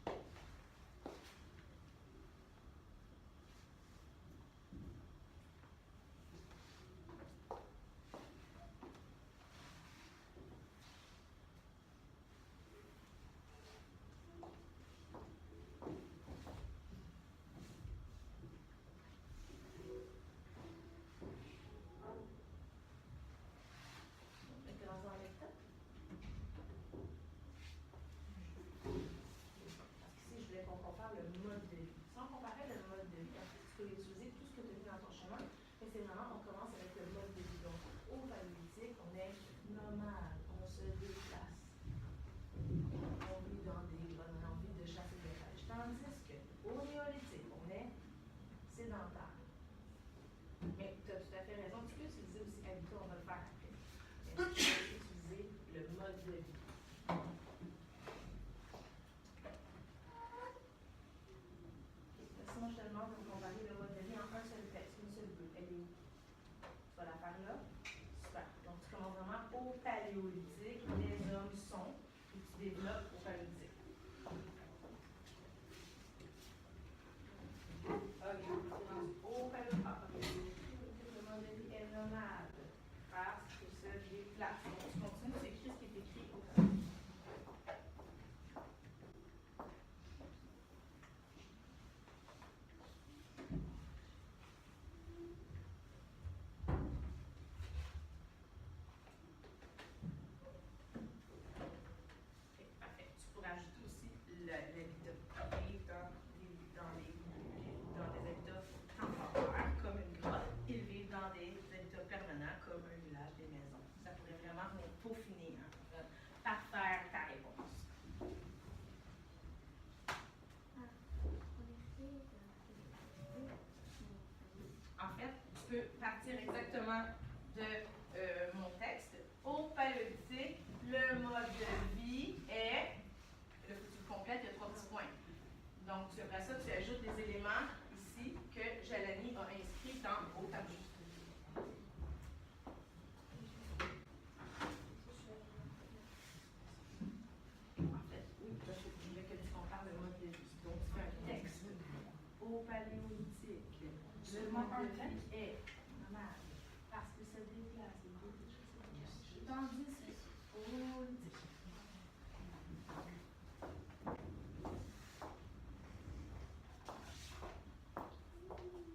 C'est vraiment, on commence avec le mode de vie. Donc, au paléolithique, on est nomade, on se déplace. On vit dans des grottes, on a envie de chasser des pêches. Tandis qu'au néolithique, on est sédentaire. Mais tu as tout à fait raison, tu peux utiliser aussi habitat, on va le faire après. Mais tu peux utiliser le mode de vie. Sinon, je te demande de comparer le mode de vie en un seul texte, une seule bulle. Elle est où? Tu vas la faire là? Super. Donc, tu commences vraiment au paléolithique, les hommes sont, et tu développes au paléolithique. Ok, c'est rendu au paléolithique. Le mode de vie est nomade, parce qu'il se déplace. en fait, tu peux partir exactement de mon texte. Au paléolithique, le mode de vie est, là, faut que tu le complètes, il y a 3 petits points. Donc, après ça, tu ajoutes les éléments ici que Jalani a inscrits au tableau. En fait, oui, là, je voulais que tu compares le mode de vie. Donc, tu fais un texte. Au paléolithique, le mode de vie est normal parce que ça déplace. Tandis que au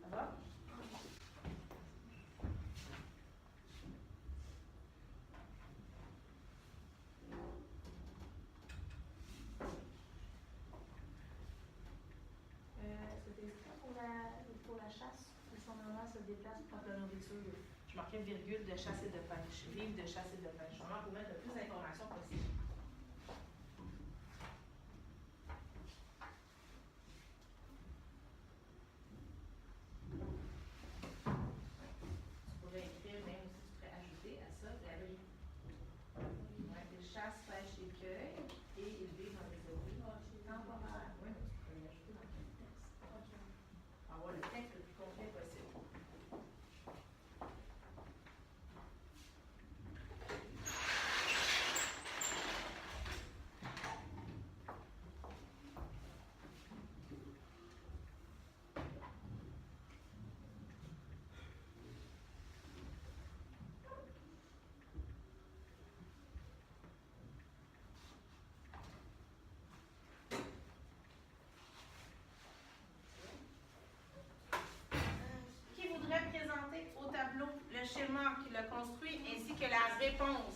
ça va? C'était pour la chasse, son moment se déplace pour la nourriture. Je marquais virgule de chasse et de pêche. Livre de chasse et de pêche. Vraiment pour mettre le plus d'informations possible. Tu pourrais écrire, même si tu pourrais ajouter à ça, de chasse, pêche et cueil, et élever dans les eaux temporaires. Oui, mais tu pourrais l'ajouter dans quel texte? Pour avoir le texte le plus complet possible. Présenter au tableau le schéma qui l'a construit ainsi que la réponse.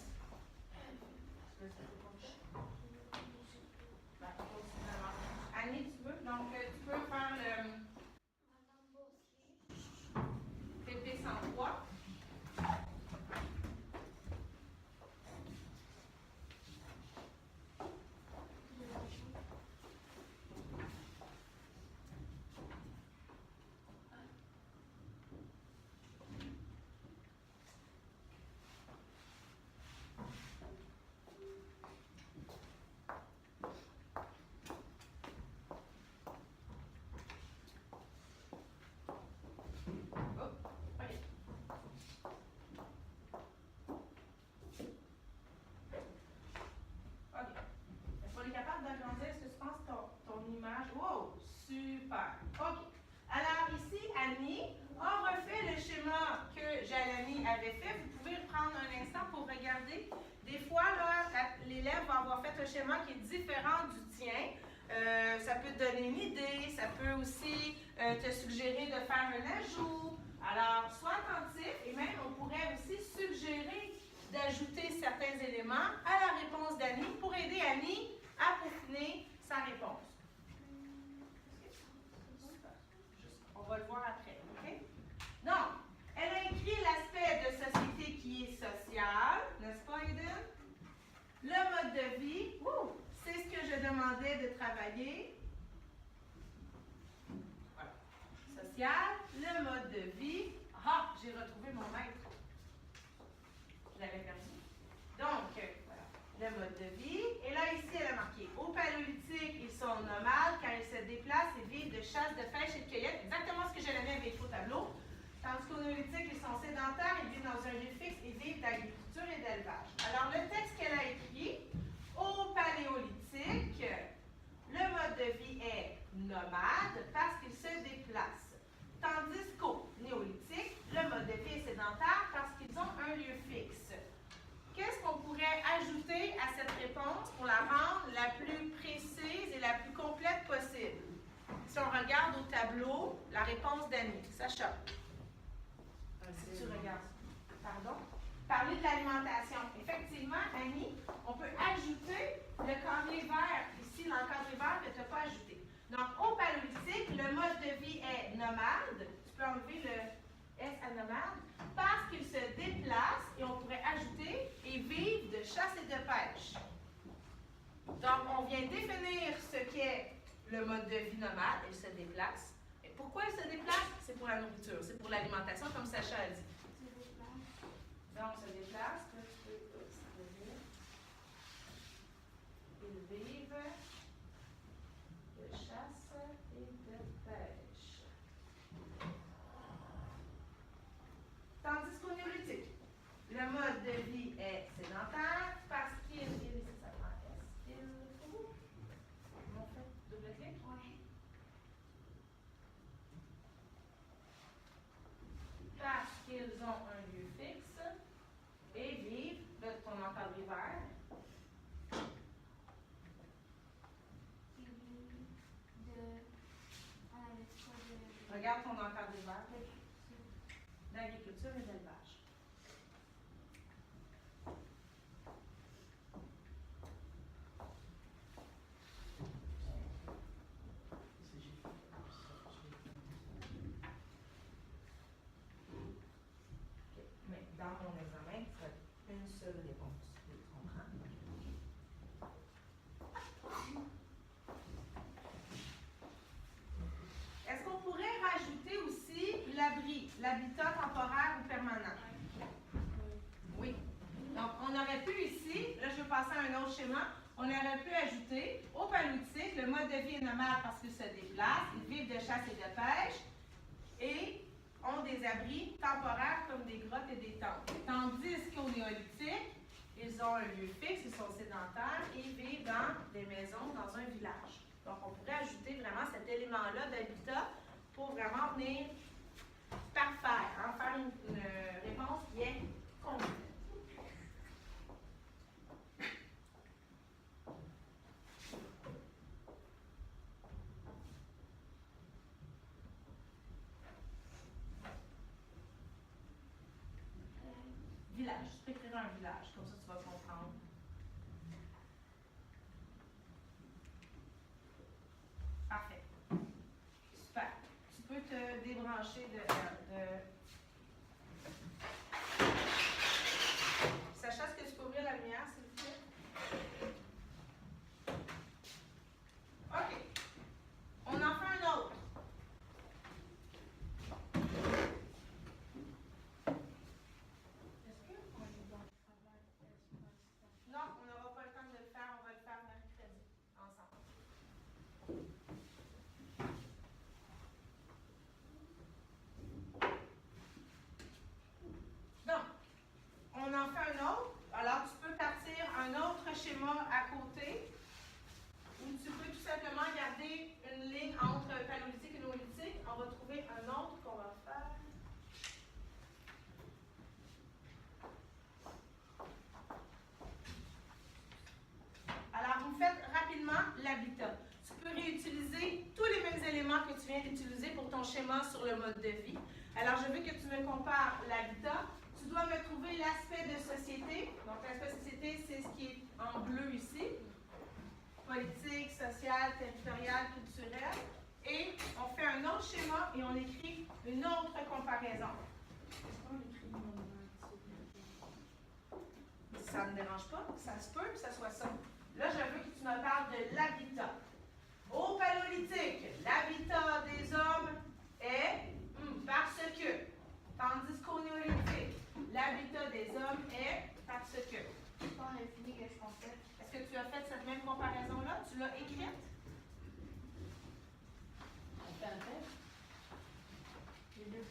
Annie, tu veux? Donc, tu peux faire le PP 103. Wow, super. OK. Alors ici, Annie a refait le schéma que Jalani avait fait. Vous pouvez prendre un instant pour regarder. Des fois, l'élève va avoir fait un schéma qui est différent du tien. Ça peut te donner une idée. Ça peut aussi te suggérer de faire un ajout. Alors, sois attentif et même on pourrait aussi suggérer d'ajouter certains éléments à la réponse d'Annie pour aider Annie à peaufiner sa réponse. On va le voir après, OK? Donc, elle a écrit l'aspect de société qui est social, n'est-ce pas, Eden? Le mode de vie, c'est ce que je demandais de travailler. Voilà. Social, le mode de vie. Ah, j'ai retrouvé mon maître. Je l'avais perdu. Donc, voilà. Le mode de vie. Et là, ici, elle a marqué au paléolithique, ils sont nomades quand ils se déplacent et vivent de chasse, de pêche et de cueillette. Exactement ce que j'avais mis avec au tableau. Tandis qu'au néolithique, ils sont sédentaires, ils vivent dans un lieu fixe et vivent d'agriculture et d'élevage. Alors, le texte qu'elle a écrit, au paléolithique, le mode de vie est nomade parce qu'ils se déplacent. Tandis qu'au néolithique, le mode de vie est sédentaire parce qu'ils ont un lieu fixe. Qu'est-ce qu'on pourrait ajouter à cette réponse pour la rendre la plus précise et la plus complète possible? Si on regarde au tableau, la réponse d'Annie. Sacha. Si tu regardes. Pardon? Parler de l'alimentation. Effectivement, Annie, on peut ajouter le carré vert. Ici, l'encadré vert que tu n'as pas ajouté. Donc, au paléolithique, le mode de vie est nomade. Tu peux enlever le S à nomade parce qu'ils se déplacent et on pourrait ajouter et vivent de chasse et de pêche. Donc, on vient définir ce qu'est le mode de vie nomade. Ils se déplacent. Et pourquoi ils se déplacent? C'est pour la nourriture, c'est pour l'alimentation, comme Sacha a dit. Donc, se déplace. Là, tu peux observer. Ils vivent de chasse et de pêche. Tandis qu'au néolithique, le mode de vie est sédentaire parce qu'il est nécessairement est-ce on fait double clic? Oui. Parce qu'ils ont un lieu fixe et vivent de ton encadré vert. Regarde ton encadré vert. L'agriculture et l'élevage. Mais dans mon examen, ça va être une seule réponse. Tu comprends? Est-ce qu'on pourrait rajouter aussi l'abri, l'habitat temporaire ou permanent? Oui. Donc, on aurait pu ici, là je vais passer à un autre schéma, on aurait pu ajouter au paléolithique, le mode de vie est nomade parce qu'ils se déplacent, ils vivent de chasse et de pêche et ont des abris temporaires comme des grottes et des tentes. Tandis qu'au néolithique, ils ont un lieu fixe, ils sont sédentaires et ils vivent dans des maisons, dans un village. Donc, on pourrait ajouter vraiment cet élément-là d'habitat pour vraiment venir parfaire, hein, faire une réponse qui est complète. Village, tu peux écrire un village, comme ça tu vas comprendre. Parfait. Super. Tu peux te débrancher de... Sacha, est-ce que tu peux ouvrir la lumière, s'il vous plaît? OK. On en fait un autre. Non, on n'aura pas le temps de le faire. On va le faire mercredi, ensemble. Donc, on en fait un autre. Alors, tu peux partir un autre schéma à côté ou tu peux tout simplement garder une ligne entre paléolithique et néolithique. On va trouver un autre qu'on va faire. Alors, vous faites rapidement l'habitat. Tu peux réutiliser tous les mêmes éléments que tu viens d'utiliser pour ton schéma sur le mode de vie. Alors, je veux que tu me compares l'habitat. Tu dois me trouver l'aspect de société. Donc, l'aspect de société, c'est ce qui est en bleu ici. Politique, social, territorial, culturel. Et on fait un autre schéma et on écrit une autre comparaison. Est-ce qu'on écrit Ça ne me dérange pas. Ça se peut que ça soit ça. Là, je veux que tu me parles de l'habitat. Au paléolithique, l'habitat des hommes est parce que. Tandis qu'au néolithique, l'habitat des hommes est parce que. C'est pas l'infini que je pensais. Est-ce que tu as fait cette même comparaison-là? Tu l'as écrite? On fait un test? Les deux.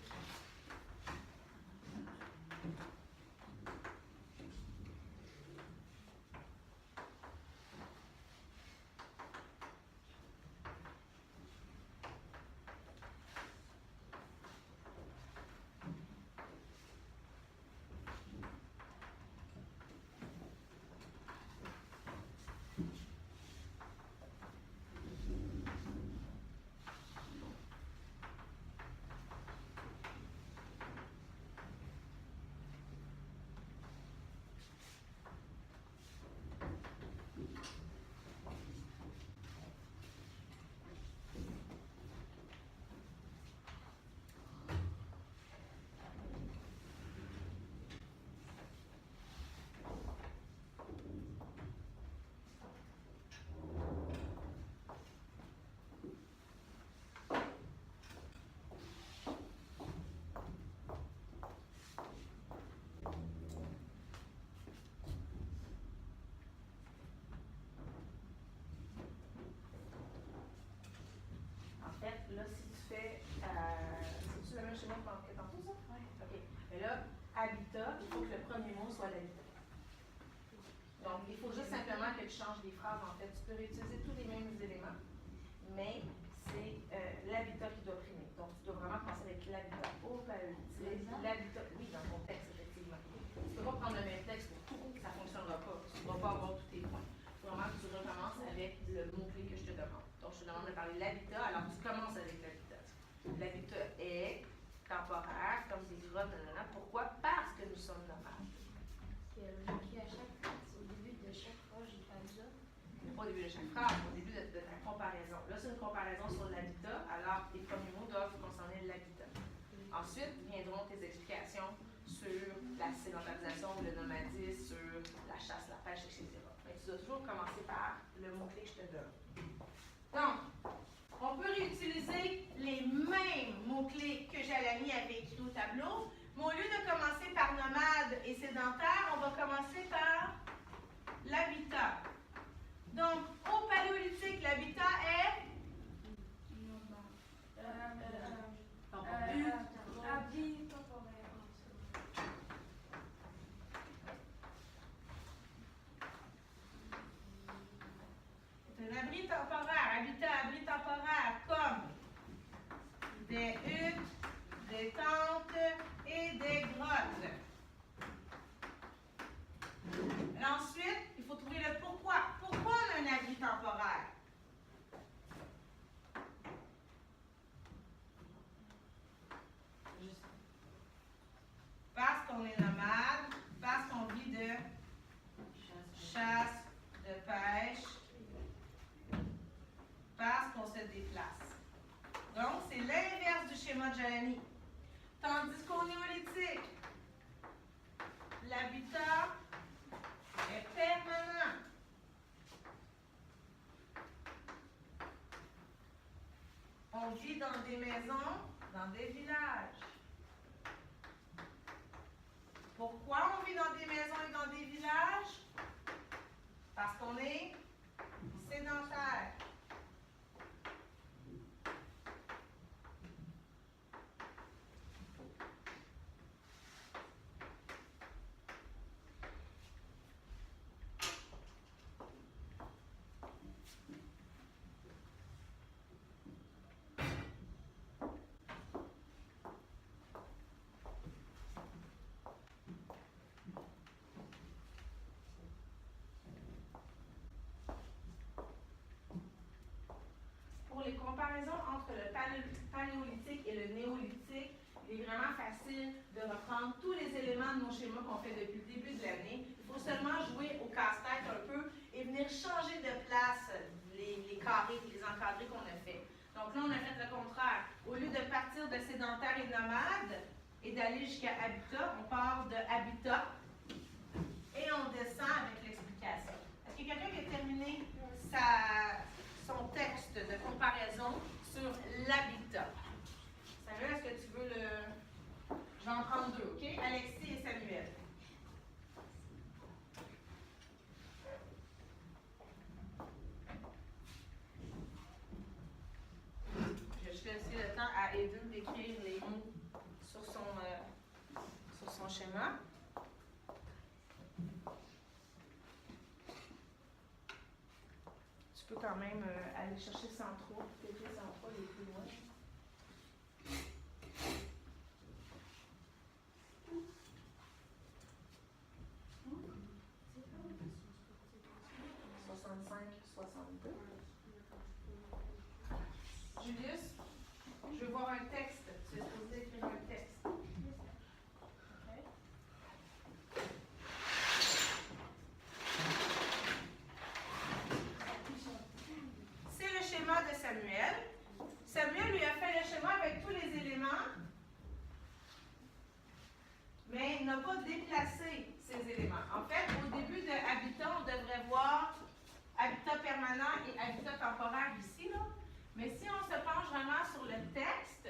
là, si tu fais. C'est-tu le même schéma que tantôt, ça? Oui. OK. Mais là, habitat, il faut que le premier mot soit l'habitat. Donc, il faut juste simplement que tu changes les phrases, en fait. Tu peux réutiliser tous les mêmes éléments, mais c'est l'habitat qui doit primer. Donc, tu dois vraiment commencer avec l'habitat. Au paléolithique, l'habitat. Oui, dans ton texte, effectivement. Tu ne peux pas prendre le même texte pour tout, ça ne fonctionnera pas. Tu ne vas pas avoir tous tes points. Il faut vraiment que tu recommences avec le mot-clé que je te demande. Donc, je te demande de parler de l'habitat, alors tu commences avec l'habitat. L'habitat est temporaire, comme des grottes, nanana. Pourquoi? Parce que nous sommes nomades. Au début de chaque phrase, j'ai pas ça. Pas au début de chaque phrase, au début de ta comparaison. Là, c'est une comparaison sur l'habitat, alors tes premiers mots doivent concerner l'habitat. Ensuite viendront tes explications sur la sédentarisation ou le nomadisme, sur la chasse, la pêche, etc. Mais tu dois toujours commencer par le mot-clé que je te donne. Donc, on peut réutiliser les mêmes mots-clés que j'avais mis avec au tableau, mais au lieu de commencer par nomade et sédentaire, on va commencer par l'habitat. Donc, au paléolithique, l'habitat est Abri temporaire. c'est un abri temporaire. Habitat, abri temporaire, comme des huttes, des tentes et des grottes. Et ensuite, il faut trouver le pourquoi. Pourquoi on a un abri temporaire? Parce qu'on est nomade, parce qu'on vit de chasse, de pêche, parce qu'on se déplace. Donc, c'est l'inverse du schéma de Jalani. Tandis qu'au néolithique, l'habitat est permanent. On vit dans des maisons, dans des villages. Pourquoi on vit dans des maisons et dans des villages? Parce qu'on est sédentaire. Pour les comparaisons entre le paléolithique et le néolithique, il est vraiment facile de reprendre tous les éléments de nos schémas qu'on fait depuis le début de l'année. Il faut seulement jouer au casse-tête un peu et venir changer de place les carrés, les encadrés qu'on a fait. Donc là, on a fait le contraire. Au lieu de partir de sédentaire et nomade et d'aller jusqu'à habitat, on part de habitat et on descend avec l'explication. Est-ce qu'il y a quelqu'un qui a terminé son texte de comparaison sur l'habitat? Samuel, est-ce que tu veux le... Je vais en prendre deux, OK? Alexis et Samuel. Je vais juste laisser le temps à Eden d'écrire les mots sur son schéma. Tu peux quand même aller chercher sans trop, t'écrire sans trop les plus loin. Julius, je veux voir un texte. Tu es supposé écrire un texte. Okay. C'est le schéma de Samuel. Samuel lui a fait le schéma avec tous les éléments, mais il n'a pas déplacé ces éléments. En fait, au début de habitat, on devrait voir habitat permanent et habitat temporaire ici, là. Mais si on se penche vraiment sur le texte,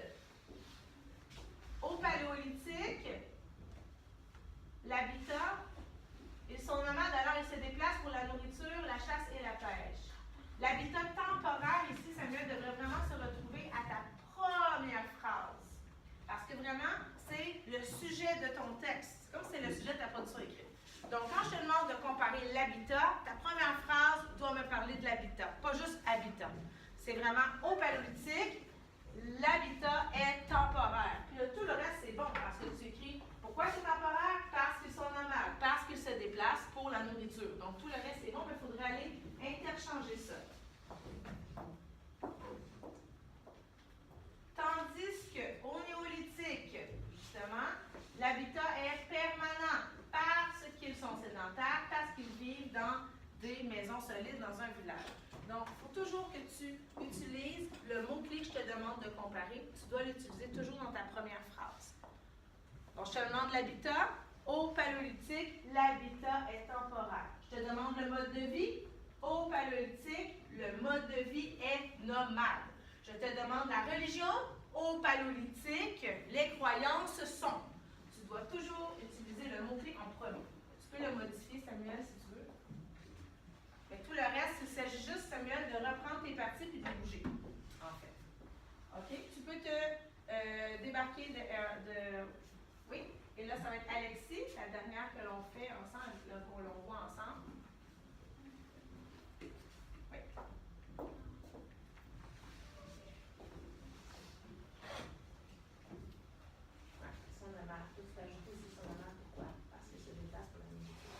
paléolithique, l'habitat est temporaire. Puis là, tout le reste, c'est bon parce que tu écris pourquoi c'est temporaire? Parce qu'ils sont nomades, parce qu'ils se déplacent pour la nourriture. Donc, tout le reste, c'est bon, mais il faudrait aller interchanger ça. Tandis qu'au néolithique, justement, l'habitat est permanent parce qu'ils sont sédentaires, parce qu'ils vivent dans des maisons solides dans un village. Donc, il faut toujours que tu utilises le mot-clé que je te demande de comparer. Tu dois l'utiliser toujours dans ta première phrase. Donc, je te demande l'habitat. Au paléolithique, l'habitat est temporaire. Je te demande le mode de vie. Au paléolithique, le mode de vie est nomade. Je te demande la religion. Au paléolithique, les croyances sont. Tu dois toujours utiliser le mot-clé en premier. Tu peux le modifier, Samuel, si tu veux. Mais tout le reste, il s'agit juste, Samuel, de reprendre tes parties et de bouger, en fait. OK? Tu peux te débarquer de... Oui? Et là, ça va être Alexis, la dernière que l'on fait ensemble, que l'on voit ensemble. Oui. Ils sont nomades. Tu peux ajouter s'ils sont nomades. Pourquoi? Parce qu'ils se déplacent pour la nourriture.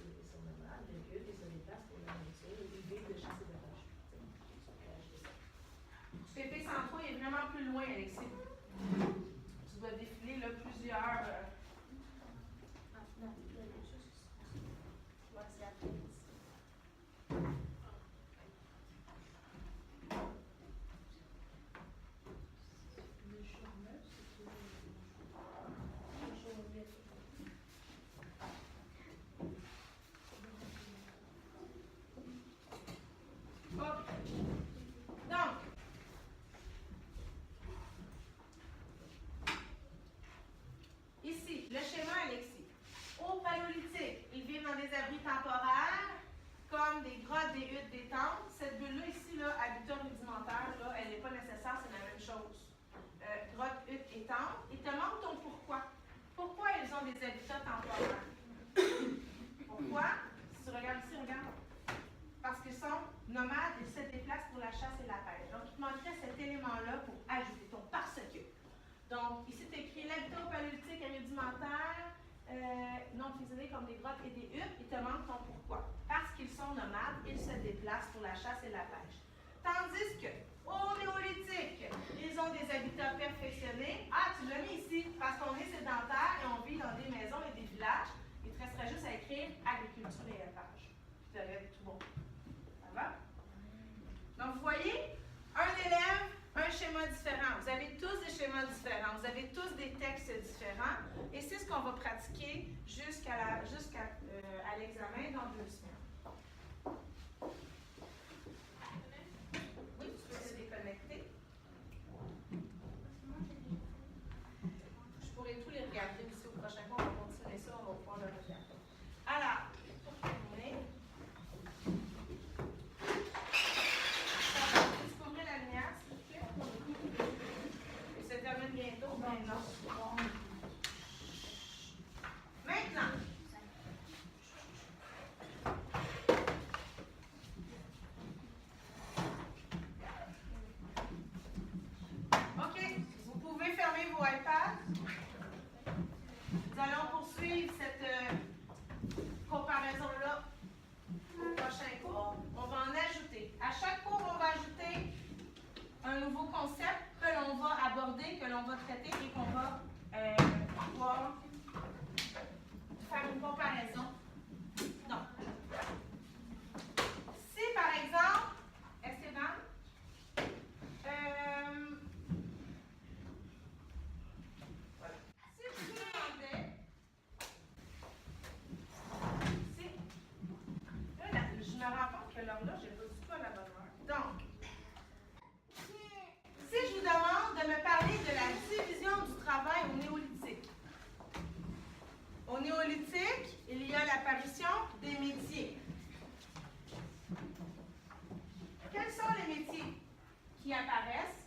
Ils sont nomades, le gueux, ils se déplacent pour la nourriture, ils vivent de chasse et de pêche. PP 103 est vraiment plus loin, Alexis. Tu dois défiler là, plusieurs. Non, il y a quelque chose. Ouais, c'est après. Le schéma, Alexis. Au paléolithique, ils vivent dans des abris temporaires, comme des grottes, des huttes, des tentes. Cette bulle-là, ici, là, habitat rudimentaire, là, elle n'est pas nécessaire, c'est la même chose. Grottes, huttes et tentes. Il te manque ton pourquoi. Pourquoi ils ont des habitats temporaires? Pourquoi? Si tu regardes ici, regarde. Parce qu'ils sont nomades, ils se déplacent pour la chasse et la pêche. Donc, il te manquerait cet élément-là pour ajouter ton parce que. Donc, ici, tu écris l'habitat au paléolithique et rudimentaire, non fusionnés comme des grottes et des huttes. Il te manque ton pourquoi. Parce qu'ils sont nomades, ils se déplacent pour la chasse et la pêche. Tandis que, au néolithique, ils ont des habitats perfectionnés. Ah, tu l'as mis ici, parce qu'on est sédentaire et on vit dans des maisons et des villages. Il te resterait juste à écrire agriculture et élevage. Tu devrais être tout bon. Ça va? Donc, vous voyez, un élève, un schéma différent. Vous avez tous des schémas différents. Vous avez tous des textes différents. Et c'est ce qu'on va pratiquer jusqu'à l'examen dans 2 semaines. Oui, tu peux te déconnecter. Je pourrais tous les regarder ici au prochain cours. On va continuer ça. On va pouvoir le regarder. Alors, pour terminer, tu peux ouvrir la lumière, s'il vous plaît? Et ça termine bientôt, mais non. Maintenant, OK, vous pouvez fermer vos iPads. Nous allons poursuivre cette comparaison-là au prochain cours. On va en ajouter. À chaque cours, on va ajouter un nouveau concept que l'on va aborder, que l'on va traiter et qu'on va pouvoir faire une comparaison. Donc, si par exemple, Esteban, voilà. Si je vous demandais, là, je me rends compte que l'horloge n'est pas du tout à la bonne heure. Donc, si je vous demande de me parler de la division du travail au néolithique. Au néolithique, il y a l'apparition des métiers. Quels sont les métiers qui apparaissent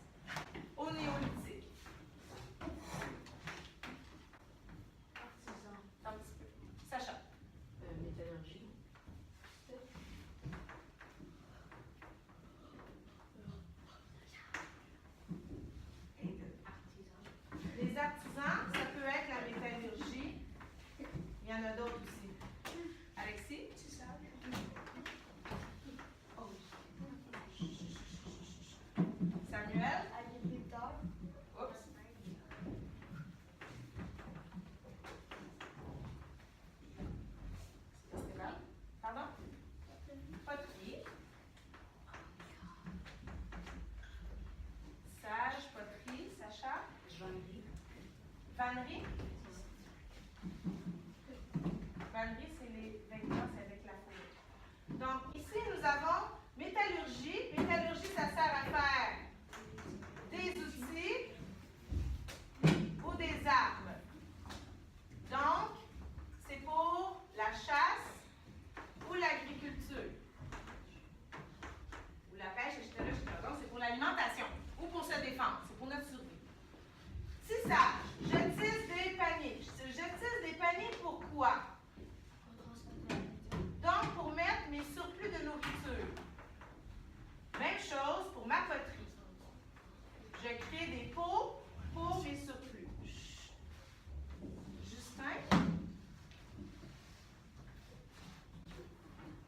au néolithique? Un petit peu. Sacha. Métallurgie. poterie. Je crée des pots pour mes surplus. Justin.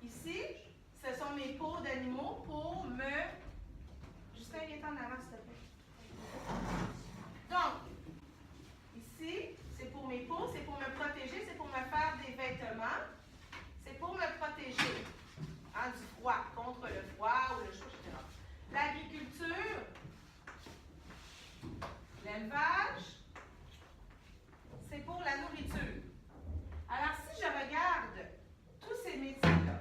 Ici, ce sont mes pots d'animaux pour me... Justin, viens en avant, s'il te plaît. Donc, ici, c'est pour mes pots, c'est pour me protéger, c'est pour me faire des vêtements, c'est pour me protéger du froid, contre le froid ou le chaud, etc. L'agriculture, l'élevage, c'est pour la nourriture. Alors, si je regarde tous ces métiers-là,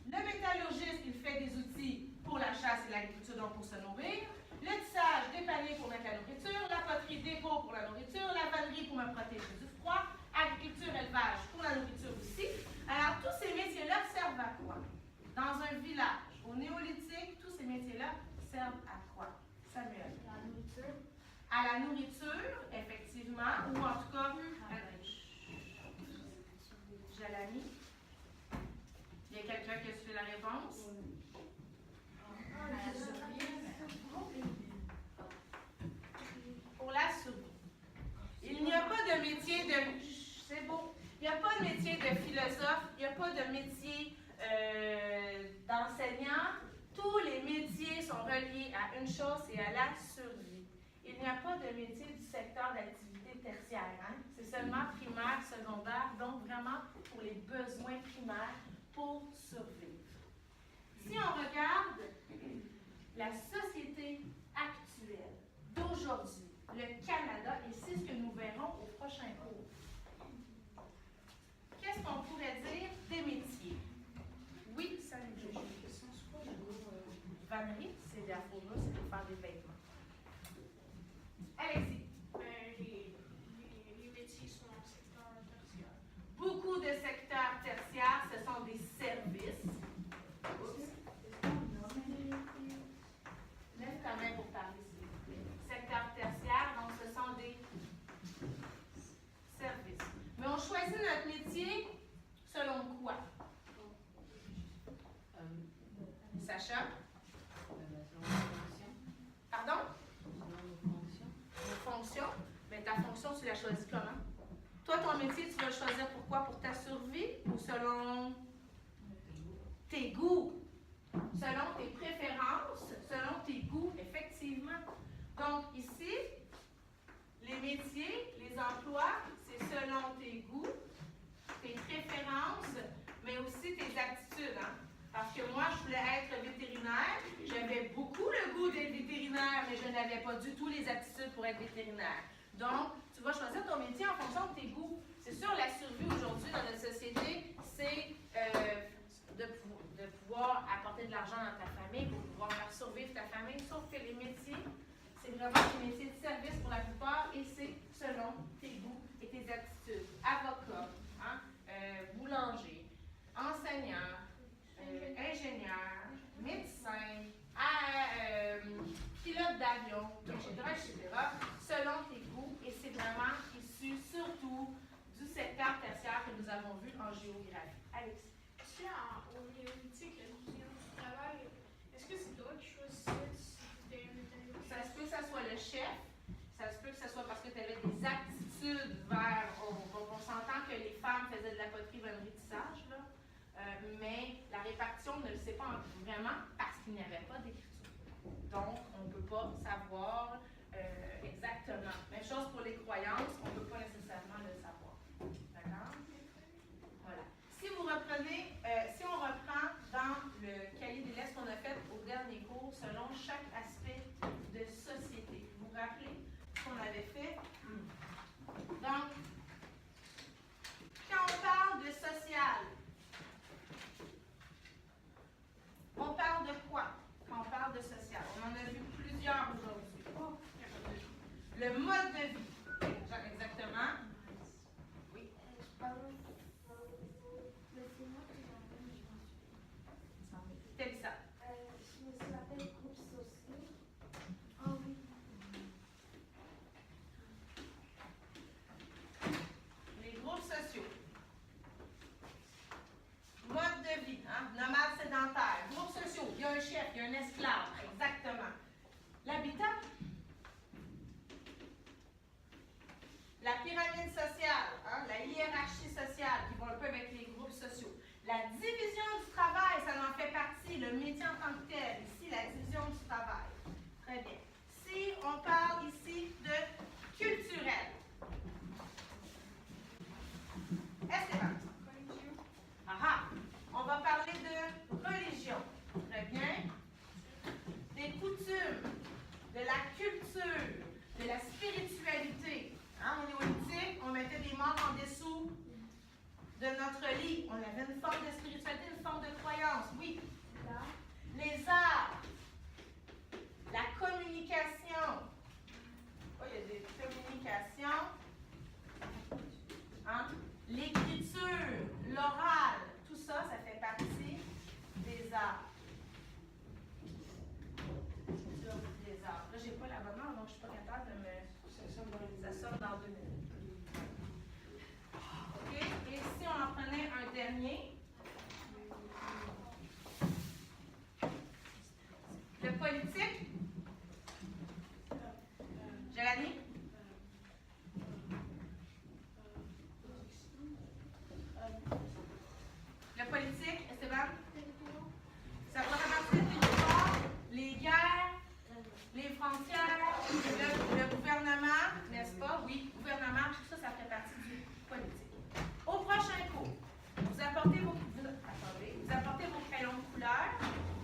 le métallurgiste, il fait des outils pour la chasse et l'agriculture, donc pour se nourrir. Le tissage, des paniers pour mettre la nourriture. La poterie, des pots pour la nourriture. La vannerie pour me protéger du froid. Agriculture, élevage pour la nourriture aussi. Alors, tous ces métiers-là servent à quoi? Dans un village, au néolithique, tous ces métiers-là servent à quoi? Samuel? La nourriture. À la nourriture, effectivement, ou en tout cas, Jalani. Il y a quelqu'un qui a suivi la réponse? Pour la survie. Il n'y a pas de métier de... C'est beau. Il n'y a pas de métier de philosophe, il n'y a pas de métier d'enseignant. Tous les métiers sont reliés à une chose, c'est à la survie. Il n'y a pas de métier du secteur d'activité tertiaire. Hein? C'est seulement primaire, secondaire, donc vraiment pour les besoins primaires pour survivre. Si on regarde la société actuelle d'aujourd'hui, le Canada, et c'est ce que nous verrons au prochain cours. Qu'est-ce qu'on pourrait dire des métiers? Oui, ça nous joue. Vannerie, c'est de la fourrure, c'est pour faire des vêtements. Alexis. Les métiers sont dans le secteur tertiaire. Beaucoup de secteurs tertiaires, ce sont des services. Lève ta main pour parler, s'il vous plaît. Secteur tertiaire, donc ce sont des services. Mais on choisit notre métier selon quoi? Sacha? Pardon? Nos fonctions. Mais ta fonction, tu l'as choisie comment? Toi, ton métier, tu vas le choisir pourquoi? Pour ta survie ou selon tes goûts? Selon tes préférences, selon tes goûts, effectivement. Donc, ici, les métiers, les emplois, c'est selon tes goûts, tes préférences, mais aussi tes aptitudes. Hein? Parce que moi, je voulais être vétérinaire. J'avais beaucoup le goût d'être vétérinaire, mais je n'avais pas du tout les aptitudes pour être vétérinaire. Donc, tu vas choisir ton métier en fonction de tes goûts. C'est sûr, la survie aujourd'hui dans notre société, c'est de pouvoir apporter de l'argent dans ta famille pour pouvoir faire survivre ta famille. Sauf que les métiers, c'est vraiment des métiers de service pour la plupart et c'est selon tes goûts et tes aptitudes. Avocat, hein, boulanger, enseignant, ingénieur, médecin, pilote d'avion, etc., selon tes goûts, et c'est vraiment issu surtout du secteur tertiaire que nous avons vu en géographie. Alexis. Est-ce qu'au néolithique, la division du travail, est-ce que c'est toi qui choisissais si tu étais un métallurgiste? Ça se peut que ça soit le chef, ça se peut que ça soit parce que tu avais des aptitudes vers... On s'entend que les femmes faisaient de la poterie, vannerie, tissage, là. Mais la répartition ne le sait pas vraiment parce qu'il n'y avait pas d'écriture. Donc, on ne peut pas savoir exactement. Même chose pour les croyances, on ne peut pas nécessairement le savoir. D'accord? Voilà. Si vous reprenez, si on reprend dans le cahier des lettres qu'on a fait au dernier cours, selon chaque aspect de société, vous vous rappelez ce qu'on avait fait? Donc, quand on parle de social, on parle de quoi quand on parle de social? On en a vu plusieurs aujourd'hui. Le mode de vie. Exactement. Oui. C'est ça. Je m'appelle groupe social. Ah oui. Les groupes sociaux. Mode de vie, hein? Nomade sédentaire. Groupes sociaux. Il y a un chef, il y a un Esclave, exactement. L'habitat. La pyramide sociale, hein, la hiérarchie sociale qui va un peu avec les groupes sociaux. La division du travail, ça en fait partie, le métier en tant que tel. Ici, la division du travail. Très bien. Si on parle ici de culturel. Esteban. Aha. On va parler de religion. Très bien. Des coutumes, de la culture, de la spiritualité. Hein, au néolithique, on mettait des morts en dessous de notre lit. On avait une forme de spiritualité, une forme de croyance. Oui. Les arts. La communication. Oh, il y a des communications. Hein? L'écriture, l'oral. Tout ça, ça fait partie des arts. Des arts. Là, j'ai pas l'abonnement, donc je suis pas capable de me... Ça sort dans 2 minutes. OK? Et si on en prenait un dernier? Le politique? Jélanie? Le politique, Esteban? Ça va repartir des territoires, les guerres, les frontières, le gouvernement, n'est-ce pas? Oui, gouvernement, tout ça, ça fait partie du politique. Au prochain cours, vous apportez vos crayons de couleur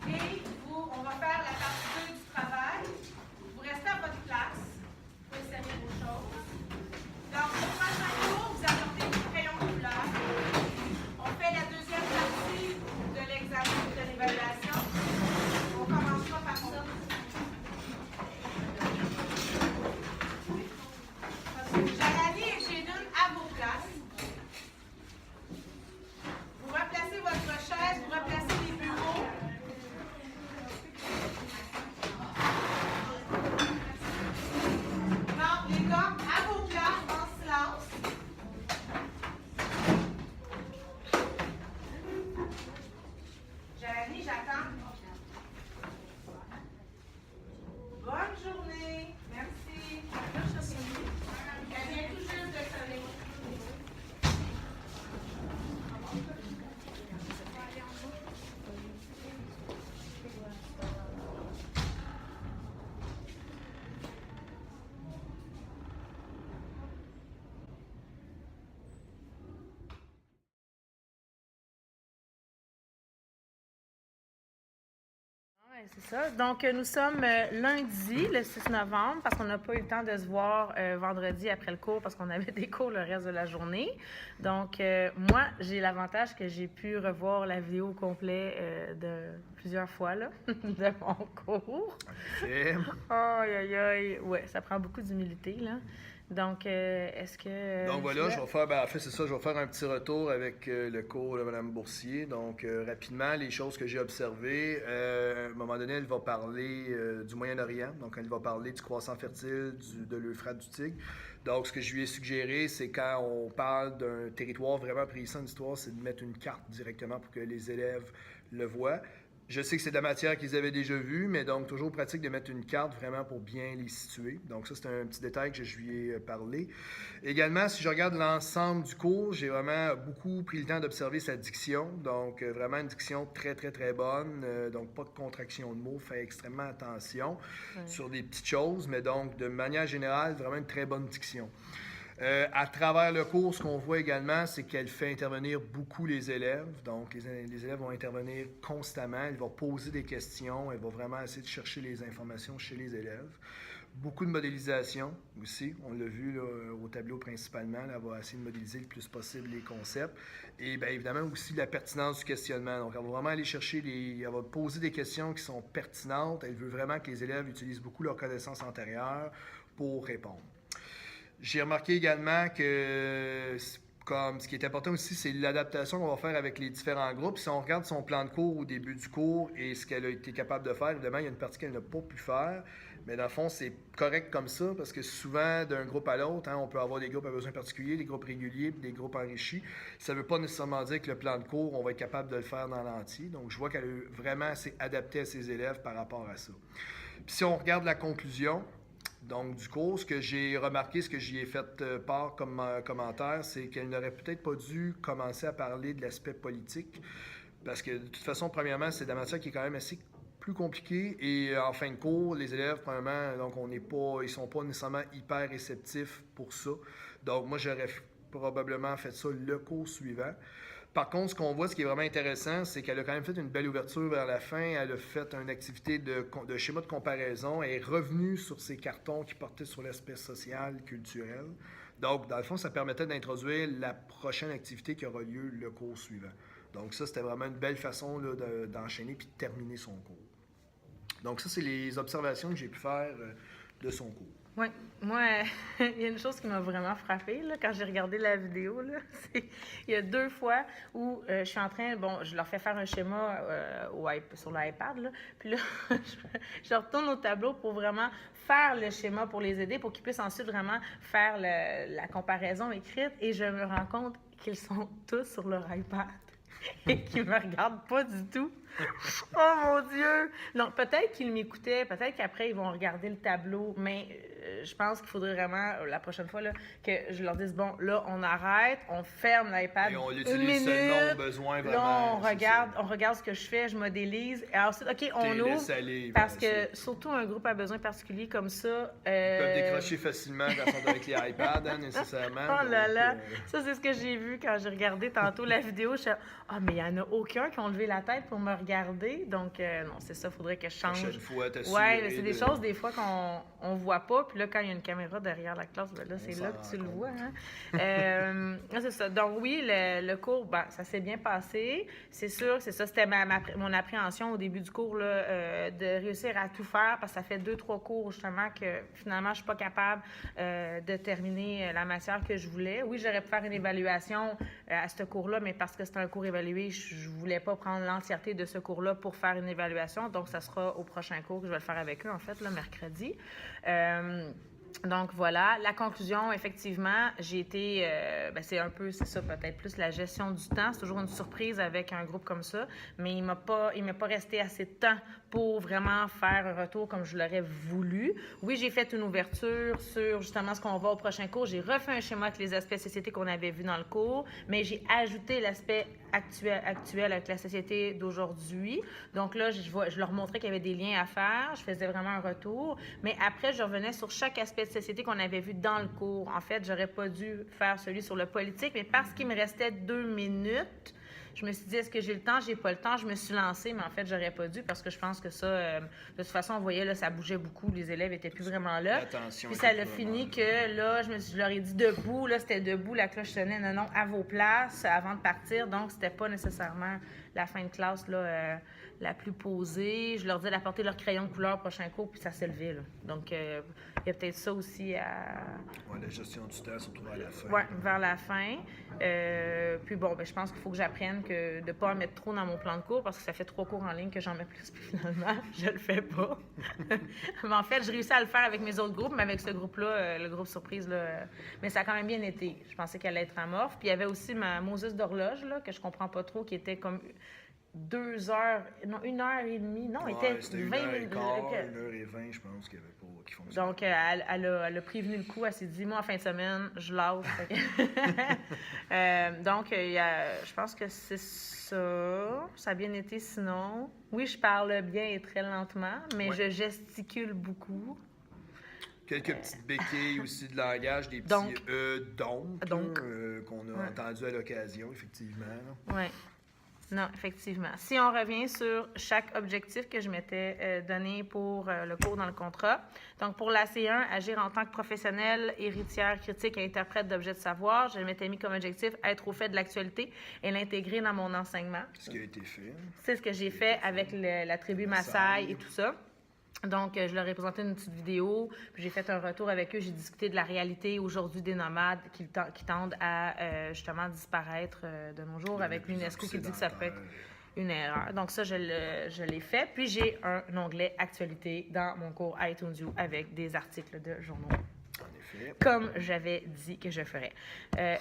et on va faire la partie 2 du travail. Vous restez à votre place, vous pouvez servir vos choses. Donc, au prochain cours, vous apportez vos crayons de couleur. On fait la deuxième partie de l'examen de l'évaluation. On commencera par ça. Jalani et Jédune à vos places. Vous replacez votre chaise, vous replacez les bureaux. Non, les gars, à vos places, en silence. Jalani, j'attends. Bonne journée. Merci. Elle vient tout juste de sonner. Ouais, c'est ça. Donc, nous sommes lundi, le 6 novembre, parce qu'on n'a pas eu le temps de se voir vendredi après le cours, parce qu'on avait des cours le reste de la journée. Donc, moi, j'ai l'avantage que j'ai pu revoir la vidéo au complet de plusieurs fois, là, de mon cours. Okay. Aïe, aïe, aïe. Ouais, ça prend beaucoup d'humilité, là. Donc, est-ce que... Donc voilà, je vais faire, en fait, c'est ça, je vais faire un petit retour avec le cours de Mme Boursier. Donc, rapidement, les choses que j'ai observées. À un moment donné, elle va parler du Moyen-Orient. Donc, elle va parler du croissant fertile, de l'Euphrate, du Tigre. Donc, ce que je lui ai suggéré, c'est quand on parle d'un territoire vraiment précis en histoire, c'est de mettre une carte directement pour que les élèves le voient. Je sais que c'est de la matière qu'ils avaient déjà vue, mais donc toujours pratique de mettre une carte vraiment pour bien les situer. Donc ça, c'est un petit détail que je lui ai parlé. Également, si je regarde l'ensemble du cours, j'ai vraiment beaucoup pris le temps d'observer sa diction. Donc vraiment une diction très, très, très bonne. Donc pas de contraction de mots, fait extrêmement attention sur des petites choses, mais donc de manière générale, vraiment une très bonne diction. À travers le cours, ce qu'on voit également, c'est qu'elle fait intervenir beaucoup les élèves. Donc, les élèves vont intervenir constamment. Elle va poser des questions. Elle va vraiment essayer de chercher les informations chez les élèves. Beaucoup de modélisation aussi. On l'a vu là, au tableau principalement. Là, elle va essayer de modéliser le plus possible les concepts. Et bien évidemment aussi la pertinence du questionnement. Donc, elle va vraiment aller chercher elle va poser des questions qui sont pertinentes. Elle veut vraiment que les élèves utilisent beaucoup leurs connaissances antérieures pour répondre. J'ai remarqué également que, comme ce qui est important aussi, c'est l'adaptation qu'on va faire avec les différents groupes. Si on regarde son plan de cours au début du cours et ce qu'elle a été capable de faire, évidemment, il y a une partie qu'elle n'a pas pu faire. Mais dans le fond, c'est correct comme ça parce que souvent, d'un groupe à l'autre, on peut avoir des groupes à besoins particuliers, des groupes réguliers, puis des groupes enrichis. Ça ne veut pas nécessairement dire que le plan de cours, on va être capable de le faire dans l'entier. Donc, je vois qu'elle a vraiment assez adapté à ses élèves par rapport à ça. Puis si on regarde la conclusion, donc du cours, ce que j'ai remarqué, ce que j'y ai fait part comme commentaire, c'est qu'elle n'aurait peut-être pas dû commencer à parler de l'aspect politique parce que de toute façon, premièrement, c'est de la matière qui est quand même assez plus compliqué et en fin de cours, les élèves, premièrement, donc ils sont pas nécessairement hyper réceptifs pour ça. Donc moi, j'aurais probablement fait ça le cours suivant. Par contre, ce qu'on voit, ce qui est vraiment intéressant, c'est qu'elle a quand même fait une belle ouverture vers la fin. Elle a fait une activité de schéma de comparaison. Elle est revenue sur ses cartons qui portaient sur l'aspect social, culturel. Donc, dans le fond, ça permettait d'introduire la prochaine activité qui aura lieu le cours suivant. Donc ça, c'était vraiment une belle façon là, d'enchaîner puis de terminer son cours. Donc ça, c'est les observations que j'ai pu faire de son cours. Oui, moi, il y a une chose qui m'a vraiment frappée là, quand j'ai regardé la vidéo. Là, il y a 2 fois où je suis en train, je leur fais faire un schéma sur l'iPad, là, puis là, je retourne au tableau pour vraiment faire le schéma pour les aider, pour qu'ils puissent ensuite vraiment faire la comparaison écrite, et je me rends compte qu'ils sont tous sur leur iPad et qu'ils me regardent pas du tout. Oh mon Dieu! Donc, peut-être qu'ils m'écoutaient, peut-être qu'après, ils vont regarder le tableau, mais je pense qu'il faudrait vraiment, la prochaine fois, là, que je leur dise, bon, là, on arrête, on ferme l'iPad, et on une l'utilise minute, seulement au besoin, vraiment. là, on regarde ce que je fais, je modélise, et ensuite, OK, on ouvre, parce que surtout un groupe à besoins particuliers comme ça... Ils peuvent décrocher facilement quand ils sont avec les iPads, nécessairement. Oh là là! Ça, c'est ce que j'ai vu quand j'ai regardé tantôt la vidéo. Je suis mais il n'y en a aucun qui ont levé la tête pour me regarder. Donc, non, c'est ça, il faudrait que je change. Prochaine fois, oui, mais c'est des choses, des fois, qu'on ne voit pas. Puis là, quand il y a une caméra derrière la classe, là, c'est là que tu le vois. Hein? C'est ça. Donc, oui, le cours, ça s'est bien passé. C'est sûr que c'est ça. C'était mon appréhension au début du cours, là, de réussir à tout faire, parce que ça fait 2-3 cours, justement, que finalement, je ne suis pas capable de terminer la matière que je voulais. Oui, j'aurais pu faire une évaluation à ce cours-là, mais parce que c'était un cours évalué, je ne voulais pas prendre l'entièreté de ce cours-là pour faire une évaluation. Donc, ça sera au prochain cours que je vais le faire avec eux, en fait, le mercredi. Donc, voilà. La conclusion, effectivement, j'ai été... c'est ça, peut-être plus la gestion du temps. C'est toujours une surprise avec un groupe comme ça, mais il m'est pas resté assez de temps pour vraiment faire un retour comme je l'aurais voulu. Oui, j'ai fait une ouverture sur justement ce qu'on va au prochain cours. J'ai refait un schéma avec les aspects société qu'on avait vus dans le cours, mais j'ai ajouté l'aspect actuel avec la société d'aujourd'hui. Donc là, je leur montrais qu'il y avait des liens à faire. Je faisais vraiment un retour. Mais après, je revenais sur chaque aspect de société qu'on avait vu dans le cours. En fait, j'aurais pas dû faire celui sur le politique, mais parce qu'il me restait 2 minutes, je me suis dit, est-ce que j'ai le temps? J'ai pas le temps. Je me suis lancée, mais en fait, j'aurais pas dû parce que je pense que ça, de toute façon, on voyait, là, ça bougeait beaucoup. Les élèves étaient plus vraiment là. Puis ça l'a fini que, là, je leur ai dit debout. Là, c'était debout. La cloche sonnait. Non, à vos places avant de partir. Donc, c'était pas nécessairement la fin de classe, là, la plus posée. Je leur disais d'apporter leur crayon de couleur au prochain cours, puis ça s'est levé, là. Donc, il y a peut-être ça aussi à... Oui, la gestion du temps, surtout vers la fin. Oui, vers la fin. Puis je pense qu'il faut que j'apprenne de ne pas en mettre trop dans mon plan de cours, parce que ça fait 3 cours en ligne que j'en mets plus, puis finalement, je le fais pas. Mais en fait, je réussis à le faire avec mes autres groupes, mais avec ce groupe-là, le groupe surprise, là, mais ça a quand même bien été. Je pensais qu'elle allait être amorphe. Puis il y avait aussi ma Moses d'horloge, là, que je comprends pas trop, qui était comme 2 heures, non, 1h30, non, était 20 minutes. 1h20, je pense, qu'il y avait pas, qui fonctionnait. Donc, elle a prévenu le coup. Elle s'est dit, moi, en fin de semaine, je lâche. Donc, je pense que c'est ça. Ça a bien été sinon. Oui, je parle bien et très lentement, mais je gesticule beaucoup. Quelques petites béquilles aussi de langage, des petits donc qu'on a entendu à l'occasion, effectivement. Oui. Non, effectivement. Si on revient sur chaque objectif que je m'étais donné pour le cours dans le contrat, donc pour la C1, agir en tant que professionnelle, héritière, critique et interprète d'objets de savoir, je m'étais mis comme objectif être au fait de l'actualité et l'intégrer dans mon enseignement. Ce qui a été fait. C'est ce que j'ai fait avec la tribu Maasai et tout ça. Donc, je leur ai présenté une petite vidéo, puis j'ai fait un retour avec eux. J'ai discuté de la réalité aujourd'hui des nomades qui tendent à justement disparaître de nos jours, avec l'UNESCO qui dit que ça peut être une erreur. Donc ça, je l'ai fait. Puis j'ai un onglet actualité dans mon cours iTunes U avec des articles de journaux. Comme j'avais dit que je ferais.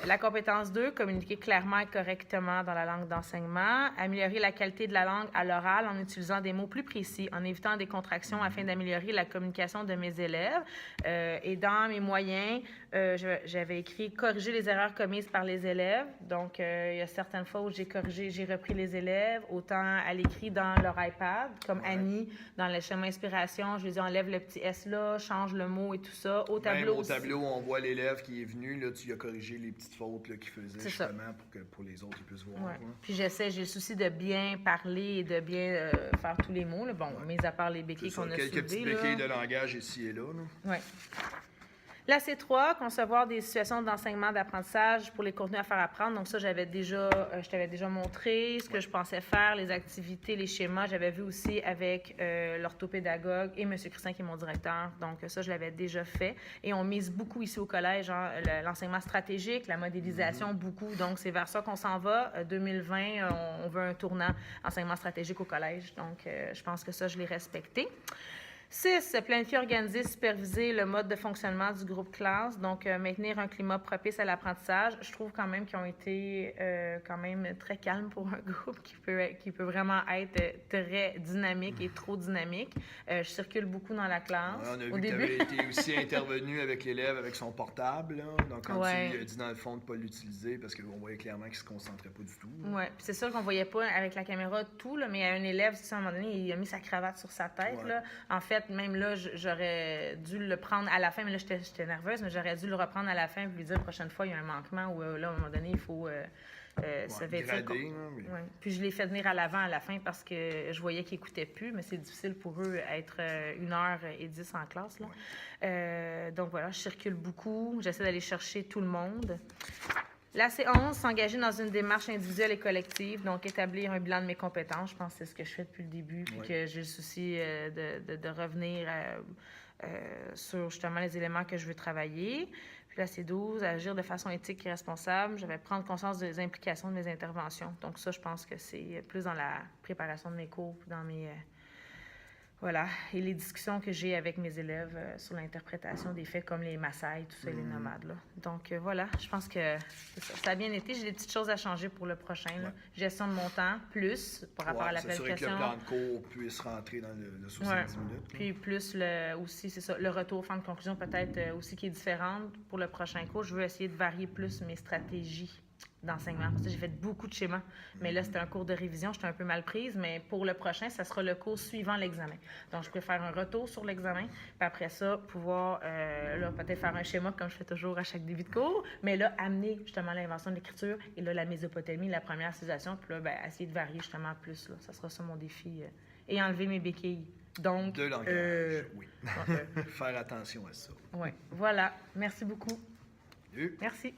La compétence 2, communiquer clairement et correctement dans la langue d'enseignement. Améliorer la qualité de la langue à l'oral en utilisant des mots plus précis, en évitant des contractions afin d'améliorer la communication de mes élèves. Et dans mes moyens, j'avais écrit corriger les erreurs commises par les élèves. Donc, il y a certaines fois où j'ai repris les élèves, autant à l'écrit dans leur iPad, comme Annie, dans le schéma inspiration. Je lui ai dit, enlève le petit S là, change le mot et tout ça. Au tableau aussi. Au tableau, on voit l'élève qui est venu, là, tu as corrigé les petites fautes qu'il faisait justement pour les autres ils puissent voir. Ouais. Puis j'ai le souci de bien parler et de bien faire tous les mots. Là. Bon, mis à part les béquilles qu'on a soulevées. Quelques petites béquilles de langage ici et là. Oui. La C3, concevoir des situations d'enseignement, d'apprentissage pour les contenus à faire apprendre. Donc ça, je t'avais déjà montré ce que je pensais faire, les activités, les schémas. J'avais vu aussi avec l'orthopédagogue et M. Christin, qui est mon directeur. Donc ça, je l'avais déjà fait. Et on mise beaucoup ici au collège, l'enseignement stratégique, la modélisation, beaucoup. Donc c'est vers ça qu'on s'en va. 2020, on veut un tournant enseignement stratégique au collège. Donc je pense que ça, je l'ai respecté. 6. Planifier, organiser, superviser le mode de fonctionnement du groupe classe. Donc, maintenir un climat propice à l'apprentissage. Je trouve quand même qu'ils ont été quand même très calmes pour un groupe qui peut vraiment être très dynamique et trop dynamique. Je circule beaucoup dans la classe. Ouais, on a vu que tu avais été aussi intervenu avec l'élève avec son portable. Là. Donc, quand tu lui as dit dans le fond de ne pas l'utiliser, parce qu'on voyait clairement qu'il ne se concentrait pas du tout. Oui, puis c'est sûr qu'on ne voyait pas avec la caméra tout, là, mais un élève, à un moment donné, il a mis sa cravate sur sa tête. Là. En fait, même là, j'aurais dû le prendre à la fin, mais là, j'étais nerveuse, mais j'aurais dû le reprendre à la fin et lui dire, la prochaine fois, il y a un manquement ou là, à un moment donné, il faut se vêtir. Ouais. Puis je l'ai fait venir à l'avant à la fin parce que je voyais qu'il n'écoutait plus, mais c'est difficile pour eux être 1h10 en classe. Là. Donc voilà, je circule beaucoup, j'essaie d'aller chercher tout le monde. La C11, s'engager dans une démarche individuelle et collective, donc établir un bilan de mes compétences. Je pense que c'est ce que je fais depuis le début, puis que j'ai le souci de revenir sur justement les éléments que je veux travailler. Puis la C12, agir de façon éthique et responsable. Je vais prendre conscience des implications de mes interventions. Donc ça, je pense que c'est plus dans la préparation de mes cours, dans mes... Voilà, et les discussions que j'ai avec mes élèves sur l'interprétation des faits comme les Maasai, tout ça, les nomades. Là. Donc voilà, je pense que ça a bien été. J'ai des petites choses à changer pour le prochain. Là. Gestion de mon temps, plus par rapport à la planification. C'est sûr que le plan de cours puisse rentrer dans le 70 minutes. Puis plus aussi, c'est ça, le retour, fin de conclusion peut-être aussi qui est différente pour le prochain cours. Je veux essayer de varier plus mes stratégies d'enseignement. Parce que j'ai fait beaucoup de schémas. Mais là, c'était un cours de révision. J'étais un peu mal prise. Mais pour le prochain, ça sera le cours suivant l'examen. Donc, je préfère un retour sur l'examen. Puis après ça, pouvoir là, peut-être faire un schéma comme je fais toujours à chaque début de cours. Mais là, amener justement l'invention de l'écriture. Et là, la mésopotamie, la première civilisation. Puis là, essayer de varier justement plus. Là. Ça sera ça mon défi. Et enlever mes béquilles. Donc, de langage, oui. Faire attention à ça. Oui. Voilà. Merci beaucoup. Salut. Merci.